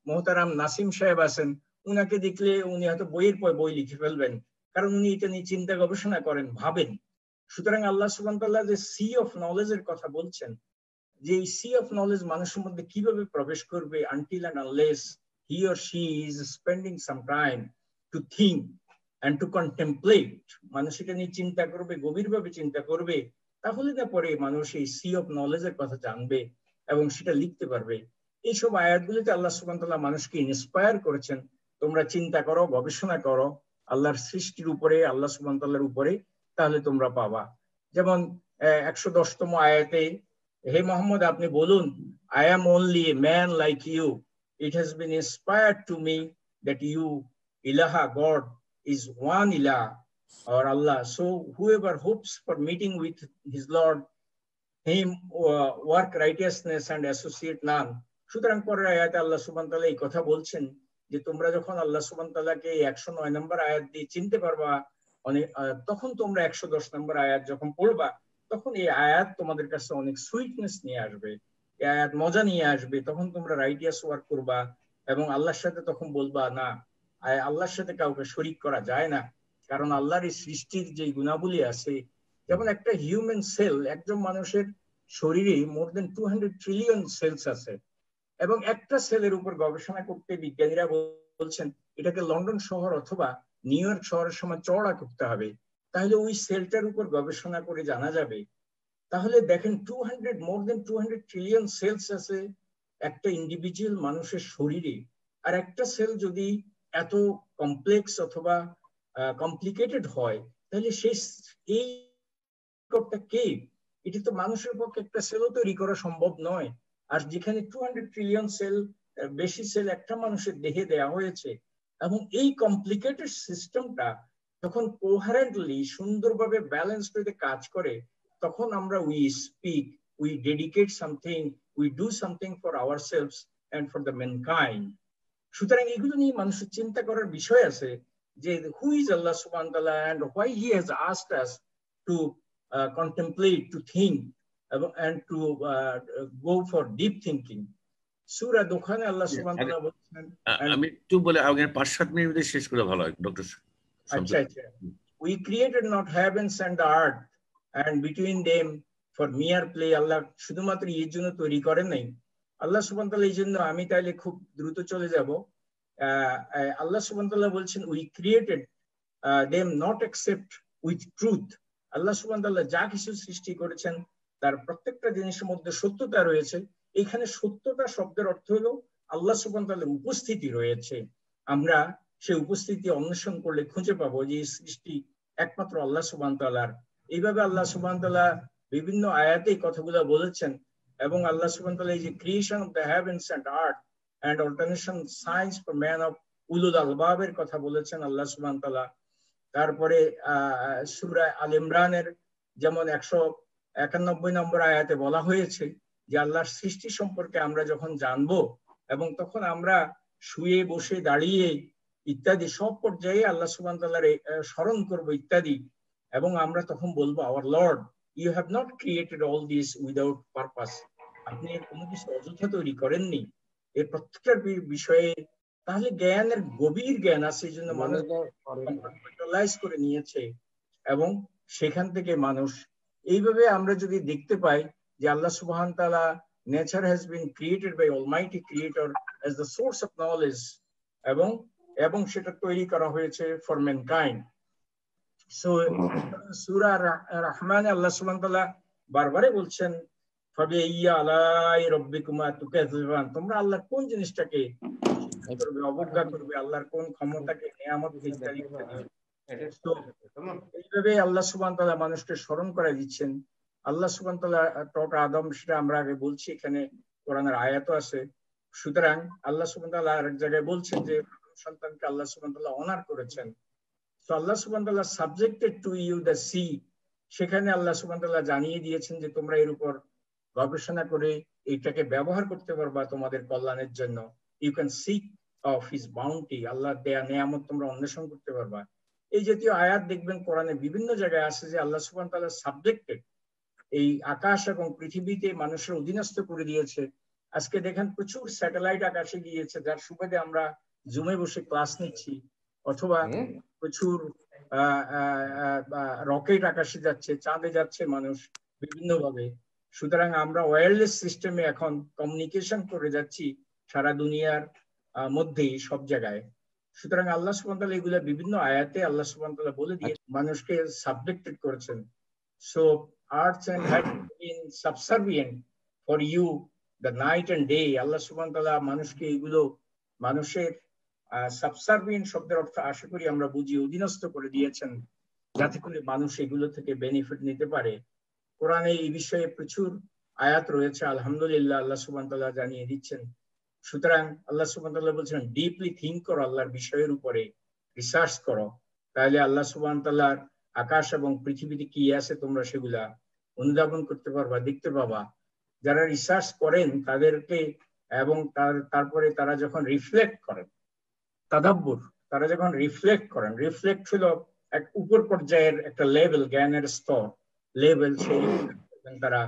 মোহতারাম নাসিম সাহেব আছেন, উনাকে দেখলে উনি হয়তো বইয়ের পর বই লিখে ফেলবেন, কারণ উনি এটা নিয়ে চিন্তা গবেষণা করেন, ভাবেন। সুতরাং আল্লাহ সুবহানাহু ওয়া তাআলা যে সি অফ নলেজের কথা বলছেন, যে এই সি অফ নলেজ মানুষের মধ্যে কিভাবে প্রবেশ করবে, until and unless he or she is spending some time to think and to contemplate, মানুষ এটা নিয়ে চিন্তা করবে, গভীরভাবে চিন্তা করবে, তাহলে না পরে মানুষ এই সি অফ নলেজের কথা জানবে এবং সেটা লিখতে পারবে। এইসব আয়াতগুলিতে আল্লাহ সুবহানাহু ওয়া তাআলা মানুষকে ইন্সপায়ার করেছেন, তোমরা চিন্তা করো, গবেষণা করো আল্লাহর সৃষ্টির উপরে, আল্লাহ সুবহানাহু ওয়া তাআলার উপরে, তাহলে তোমরা পাবা। যেমন 110তম আয়াতে, হে মোহাম্মদ আপনি বলুন, I am only a man like you. It has been inspired to me that you, Ilaha, God, is one Ilah, or Allah. So whoever hopes for meeting with his Lord, him work righteousness and associate none. সুতরাং পরের আয়াতে আল্লাহ সুবহানাহু ওয়া তাআলা এই কথা বলছেন যে তোমরা যখন আল্লাহ সুবহানাহু ওয়া তাআলাকে 109 নম্বর আয়াত দিয়ে চিনতে পারবা, তখন তোমরা 110 নম্বর আয়াত যখন পড়বা, তখন এই আয়াত তোমাদের কাছে অনেক সুইটনেস নিয়ে আসবে, এই আয়াত মজা নিয়ে আসবে। তখন তোমরা রাইটিয়াস ওয়ার্ক করবা এবং আল্লাহর সাথে তখন বলবা, না, আল্লাহর সাথে কাউকে শরীক করা যায় না। কারণ আল্লাহর এই সৃষ্টির যে গুণাবলী আছে, যেমন একটা হিউম্যান সেল, একজন মানুষের শরীরে মোর দেন 200 ট্রিলিয়ন সেলস আছে, এবং একটা সেলের উপর গবেষণা করতে বিজ্ঞানীরা বলছেন এটাকে লন্ডন শহর অথবা নিউ ইয়র্ক শহরের সময় চওড়া করতে হবে, তাহলে ওই সেলটার উপর গবেষণা করে জানা যাবে। তাহলে দেখেন মোর দেন 200 ট্রিলিয়ন সেলস আছে একটা ইন্ডিভিজুয়াল মানুষের শরীরে, আর একটা সেল যদি এত কমপ্লেক্স অথবা কমপ্লিকেটেড হয়, তাহলে এই কে? এটা তো মানুষের পক্ষে একটা সেলও তৈরি করা সম্ভব নয়। আর যেখানে 200 ট্রিলিয়ন সেল, বেশি সেল একটা মানুষের দেহে দেয়া হয়েছে, এবং এই কমপ্লিকেটেড সিস্টেমটা যখন কোহারেন্টলি সুন্দরভাবে ব্যালেন্স করে কাজ করে, তখন আমরা we speak, we dedicate something, we do something for ourselves and for the mankind. সুতরাং এগুলো নিয়ে মানুষের চিন্তা করার বিষয় আছে যে হু ইজ আল্লাহ সুবহানাহু ওয়া তাআলা and why he has asked us to contemplate, to think, and to go for deep thinking. সূরা দোখানে আল্লাহ সুবহানাহু ওয়া তাআলা বলেছেন, আমি একটু বলে আগে 5-7 মিনিট মধ্যে শেষ করে ভালো হয় ডক্টর। আচ্ছা, we created not heavens and the earth and between them for mere play. আল্লাহ শুধুমাত্র এর জন্য তৈরি করেন নাই। আল্লাহ সুবহানাহু ওয়া তাআলা এই জন্য, আমি তাইলে খুব দ্রুত চলে যাব, আল্লাহ সুবহানাহু ওয়া তাআলা বলছেন we created them not except with truth. আল্লাহ সুবহানাহু ওয়া তাআলা যা কিছু সৃষ্টি করেছেন তার প্রত্যেকটা জিনিসের মধ্যে সত্যতা রয়েছে। এখানে সত্যতা শব্দের অর্থ হলো আল্লাহ সুবহানাহু ওয়া তাআলার উপস্থিতি রয়েছে। আমরা সেই উপস্থিতি অন্বেষণ করলে খুঁজে পাবো যে এই সৃষ্টি একমাত্র আল্লাহ সুবহানাহু ওয়া তাআলার। এইভাবে আল্লাহ সুবহানাহু ওয়া তাআলা বিভিন্ন আয়াতে কথাগুলো বলেছেন, এবং আল্লাহ সুবহানাহু ওয়া তাআলা এই যে creation of the heavens and earth and alternation science for man of উলুল আলবাবের কথা বলেছেন আল্লাহ সুবহানাহু ওয়া তাআলা। তারপরে সূরা আল ইমরানের যেমন 191 নম্বর আয়াতে বলা হয়েছে যে আল্লাহর সৃষ্টি সম্পর্কে আমরা যখন জানবো, এবং তখন আমরা শুয়ে বসে দাঁড়িয়ে ইত্যাদি সব পর্যায়ে আল্লাহ সুবহানাহু ওয়া তাআলার স্মরণ করবো ইত্যাদি, এবং আমরা তখন বলবো, our lord, you have not created all this without purpose. আপনি কোনো কিছু অযথা তৈরি করেননি, এর প্রত্যেকটার বিষয়ে তাহলে জ্ঞানের গভীর জ্ঞান আছে, এই জন্য মানুষ কম্পার্টমেন্টালাইজ করে নিয়েছে, এবং সেখান থেকে মানুষ এইভাবে আমরা যদি দেখতে পাই যে আল্লাহ সুবহানাহু ওয়া তাআলা, nature has been created by almighty creator as the source of knowledge, এবং সেটা তৈরি করা হয়েছে ফর ম্যানকাইন্ড। সো সূরা রহমানে আল্লাহ সুবহানাহু ওয়া তাআলা বারবারে বলছেন, ফাবিআইয়ি আলাই রাব্বিকুমা তুকাযযিবান, তোমরা আল্লাহর কোন জিনিসটাকে করবে, অবজ্ঞা করবে, আল্লাহর কোন ক্ষমতাকে, নিয়ামতকে ইত্যাদি ইত্যাদি। তো এইভাবে আল্লাহ সুবহান তাআলা মানুষকে স্মরণ করে দিচ্ছেন। আল্লাহ সুবহান তাআলা টট আদম, সেটা আমরা আগে বলছি, এখানে কোরআনের আয়াতও আছে। সুতরাং আল্লাহ সুবহান তাআলা আরেক জায়গায় বলছেন যে সন্তানকে আল্লাহ সুবহান তাআলা অনার করেছেন। তো আল্লাহ সুবহান তাআলা subjected to you the sea, সেখানে আল্লাহ সুবহান তাআলা জানিয়ে দিয়েছেন যে তোমরা এর উপর গবেষণা করে এইটাকে ব্যবহার করতে পারবা তোমাদের কল্যাণের জন্য। You can seek of his bounty, Allah দেয়া নিয়ামত তোমরা অন্বেষণ করতে পারবা। এই জাতীয় আয়াত দেখবেন কোরআনে বিভিন্ন জায়গায় আছে যে আল্লাহ সুবহান তাআলা সাবজেক্টেড এই আকাশ এবং পৃথিবীতে মানুষের অধীনস্থ করে দিয়েছে। আজকে দেখেন প্রচুর স্যাটেলাইট আকাশে গিয়েছে, যার সুবাদে আমরা জুমে বসে ক্লাস নিচ্ছি, অথবা প্রচুর রকেট আকাশে যাচ্ছে, চাঁদে যাচ্ছে মানুষ বিভিন্নভাবে। সুতরাং আমরা ওয়্যারলেস সিস্টেমে এখন কমিউনিকেশন করে যাচ্ছি সারা দুনিয়ার মধ্যেই, সব জায়গায়। সুতরাং আল্লাহ সুবহানাহু ওয়া তাআলা এগুলা বিভিন্ন আয়াতে আল্লাহ সুবহানাহু ওয়া তাআলা বলে দিয়ে মানুষকে সাবজেক্টেড করেছেন। So earth and heaven been subservient for you the night and day. Allah সুবহানাহু ওয়া তাআলা মানুষকে এগুলো, মানুষের সাবসার্ভিয়েন্ট শব্দের অর্থ আশা করি আমরা বুঝি অধীনস্থ করে দিয়েছেন, যাতে করে মানুষ এগুলো থেকে বেনিফিট নিতে পারে। কোরআনে এই বিষয়ে প্রচুর আয়াত রয়েছে, আলহামদুলিল্লাহ আল্লাহ সুবহানাহু ওয়া তাআলা জানিয়ে দিচ্ছেন। সুতরাং আল্লাহ সুবহানাহু ওয়া তাআলা বলছেন ডিপলি থিঙ্ক করো, আল্লাহর বিষয়ের উপরে রিসার্চ করো, তাহলে আল্লাহ সুবহানাহু ওয়া তাআলার আকাশ এবং পৃথিবীতে কি আছে তোমরা সেগুলা অনুধাবন করতে পারবা, দেখতে পাবা। যারা রিসার্চ করেন তাদেরকে, এবং তারপরে তারা যখন রিফ্লেক্ট করেন, তাদাব্বুর, তারা যখন রিফ্লেক্ট করেন, রিফ্লেক্ট হলো এক উপর পর্যায়ের একটা লেভেল, জ্ঞানের স্তর লেভেল, সেই তারা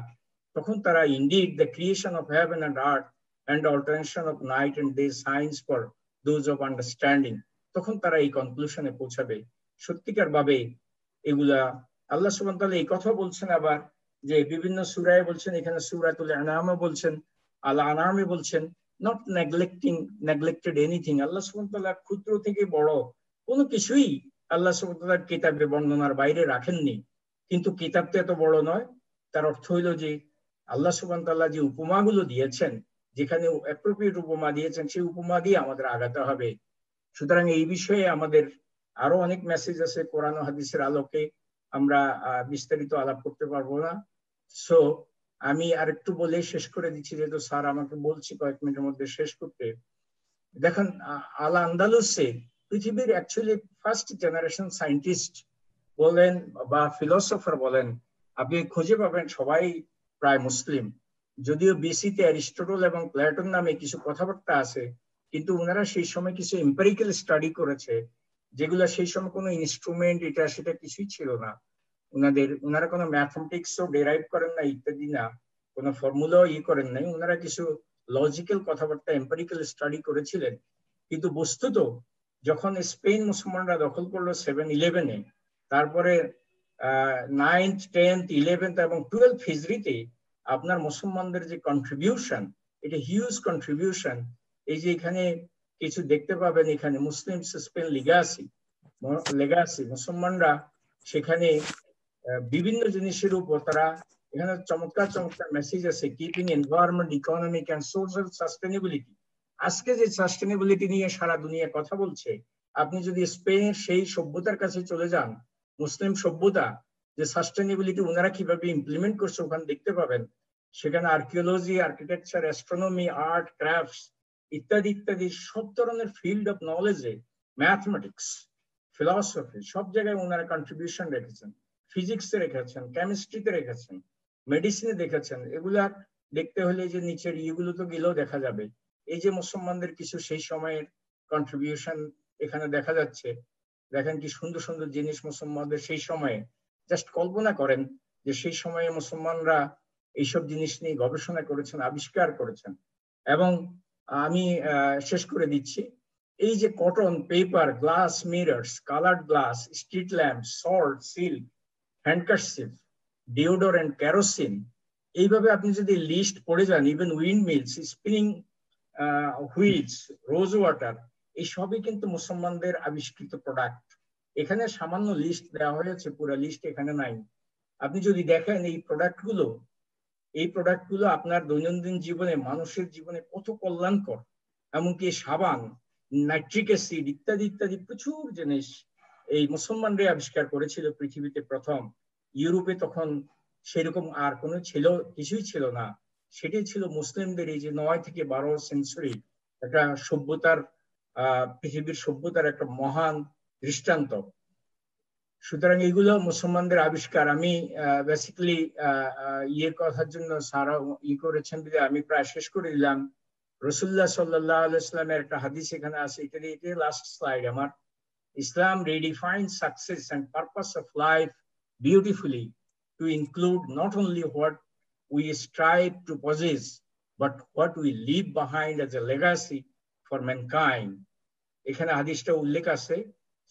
তখন তারা indeed the creation of heaven and earth and the alternation of night and day signs for those of understanding, তখন তারা এই কনক্লুশনে পৌঁছাবে। সত্যিকার ভাবে এগুলা আল্লাহ সুবহানাহু ওয়া তাআলা এই কথা বলছেন, আবার যে বিভিন্ন সূরায় বলছেন, এখানে সূরাতুল আনআমে বলছেন, আল আনআমে বলছেন, নট নেগলেক্টেড এনিথিং। আল্লাহ সুবহানাহু ওয়া তাআলা ক্ষুদ্র থেকে বড় কোনো কিছুই আল্লাহ সুবহানাহু ওয়া তাআলার কিতাবে বর্ণনার বাইরে রাখেননি। কিন্তু কিতাবটা এত বড় নয়, তার অর্থ হইল যে আল্লাহ সুবহানাহু ওয়া তাআলা যে উপমাগুলো দিয়েছেন, যেখানে অ্যাপ্রোপ্রিয়েট উপমা দিয়েছেন, সেই উপমা দিয়ে আমাদের আগাতে হবে। সুতরাং এই বিষয়ে আমাদের আরো অনেক মেসেজ আছে, কোরআন ও হাদিসের আলোকে আমরা বিস্তারিত আলাপ করতে পারবো না। সো আমি আরেকটু বলে শেষ করে দিচ্ছি, যেহেতু স্যার আমাকে বলছি কয়েক মিনিটের মধ্যে শেষ করতে। দেখেন আল আন্দালুসে পৃথিবীর অ্যাকচুয়ালি ফার্স্ট জেনারেশন সায়েন্টিস্ট বলেন বা ফিলোসফার বলেন, আপনি খুঁজে পাবেন সবাই প্রায় মুসলিম। যদিও বিসিতে অ্যারিস্টটল এবং প্লেটন নামে কিছু কথাবার্তা আছে, কিন্তু ওনারা সেই সময় কিছু এম্পিরিক্যাল স্টাডি করেছে, যেগুলো সেই সময় কোনো ইনস্ট্রুমেন্ট এটা সেটা কিছুই ছিল না। ওনারা কোনো ম্যাথমেটিক্সও ডেরাইভ করেন না ইত্যাদি না, কোনো ফর্মুলাও করেন নাই। ওনারা কিছু লজিক্যাল কথাবার্তা এম্পিরিক্যাল স্টাডি করেছিলেন। কিন্তু বস্তুত যখন স্পেন মুসলমানরা দখল করলো 711-এ, তারপরে 9th, 10th, 11th এবং 12th হিজরিতে আপনার মুসলমানদের যে কন্ট্রিবিউশন, এটা হিউজ কন্ট্রিবিউশন। এই যে এখানে কিছু দেখতে পাবেন, এখানে মুসলিম স্পেন লেগাসি, মুসলমানরা সেখানে বিভিন্ন জিনিসের উপর তারা, এখানে চমৎকার চমৎকার মেসেজ আছে, keeping environment, economic and social sustainability. আজকে যে সাস্টেনেবিলিটি নিয়ে সারা দুনিয়া কথা বলছে, আপনি যদি স্পেনের সেই সভ্যতার কাছে চলে যান, মুসলিম সভ্যতা, যে সাস্টেনেবিলিটি ওনারা কিভাবে ইমপ্লিমেন্ট করছে ওখানে দেখতে পাবেন। সেখানে archaeology, architecture, astronomy, art, crafts ইত্যাদি ইত্যাদি সব ধরনের ফিল্ড অফ নলেজে, ম্যাথমেটিক্স, ফিলসফি, সব জায়গায় ওনারা কন্ট্রিবিউশন রেখেছেন। ফিজিক্সে রেখেছেন, কেমিস্ট্রিতে রেখেছেন, মেডিসিনে দেখেছেন। এগুলা দেখতে হলে যে নিচের ইয়েগুলো তো গেলেও দেখা যাবে। এই যে মুসলমানদের কিছু সেই সময়ের কন্ট্রিবিউশন এখানে দেখা যাচ্ছে। দেখেন কি সুন্দর সুন্দর জিনিস মুসলমানদের সেই সময়ে। জাস্ট কল্পনা করেন যে সেই সময়ে মুসলমানরা এইসব জিনিস নিয়ে গবেষণা করেছেন, আবিষ্কার করেছেন। এবং আমি শেষ করে দিচ্ছি, এই যে cotton, paper, glass, mirrors, coloured glass, street lamp, salt, silk, handkerchief, deodorant, kerosene, এইভাবে আপনি যদি লিস্ট পড়ে যান, even wind mills, spinning wheels, rose water, এই সবই কিন্তু মুসলমানদের আবিষ্কৃত প্রোডাক্ট। এখানে সামান্য লিস্ট দেওয়া হয়েছে, পুরো লিস্ট এখানে নাই। আপনি যদি দেখেন এই প্রোডাক্টগুলো আপনার দৈনন্দিন জীবনে, মানুষের জীবনে কত কল্যাণকর। এমনকি সাবান, নাইট্রিক অ্যাসিড ইত্যাদি ইত্যাদি প্রচুর জিনিস এই মুসলমানরাই আবিষ্কার করেছিল পৃথিবীতে প্রথম। ইউরোপে তখন সেরকম আর কোনো কিছুই ছিল না, সেটাই ছিল মুসলিমদের এই যে 9 থেকে 12 সেঞ্চুরি একটা সভ্যতার, পৃথিবীর সভ্যতার একটা মহান দৃষ্টান্ত। সুতরাং এগুলো মুসলমানদের আবিষ্কার। আমি বেসিক্যালি ইয়ের কথার জন্য সারা করেছেন বলে আমি প্রায় শেষ করে দিলাম। রাসূলুল্লাহ সাল্লাল্লাহু আলাইহি ওয়াসাল্লামের একটা হাদিস এখানে আছে, এটা লাস্ট স্লাইড আমার। Islam redefines success and purpose of life beautifully to include not only what we strive to possess, but what we leave behind as a legacy for mankind. এখানে হাদিসটা উল্লেখ আছে।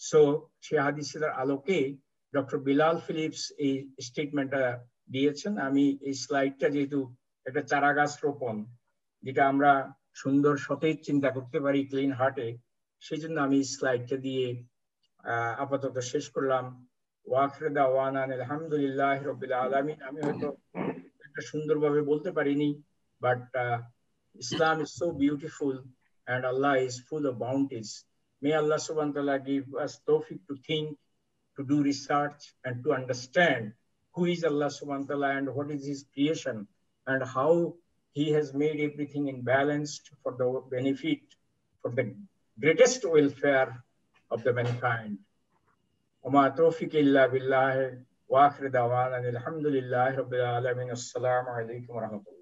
সো সেই হাদিসের আলোকে ডক্টর বিলাল ফিলিপস এই স্টেটমেন্টটা দিয়েছেন। আমি এই স্লাইডটা যেহেতু একটা চারা গাছ রোপণ, যেটা আমরা সুন্দর সতেজ চিন্তা করতে পারি ক্লিন হার্টে, সেই জন্য আমি স্লাইডটা দিয়ে আপাতত শেষ করলাম। ওয়াখির দাওয়ানা আলহামদুলিল্লাহি রাব্বিল আলামিন। আমি হয়তো একটা সুন্দরভাবে বলতে পারিনি, but Islam is so beautiful and Allah is full of bounties. May Allah subhanahu wa ta'ala give us tawfiq to think, to do research, and to understand who is Allah subhanahu wa ta'ala and what is his creation and how he has made everything in balance for the benefit, for the greatest welfare of the mankind. وما توفيق إلا بالله وآخر دعوانا الحمد لله رب العالمين. السلام عليكم ورحمة الله.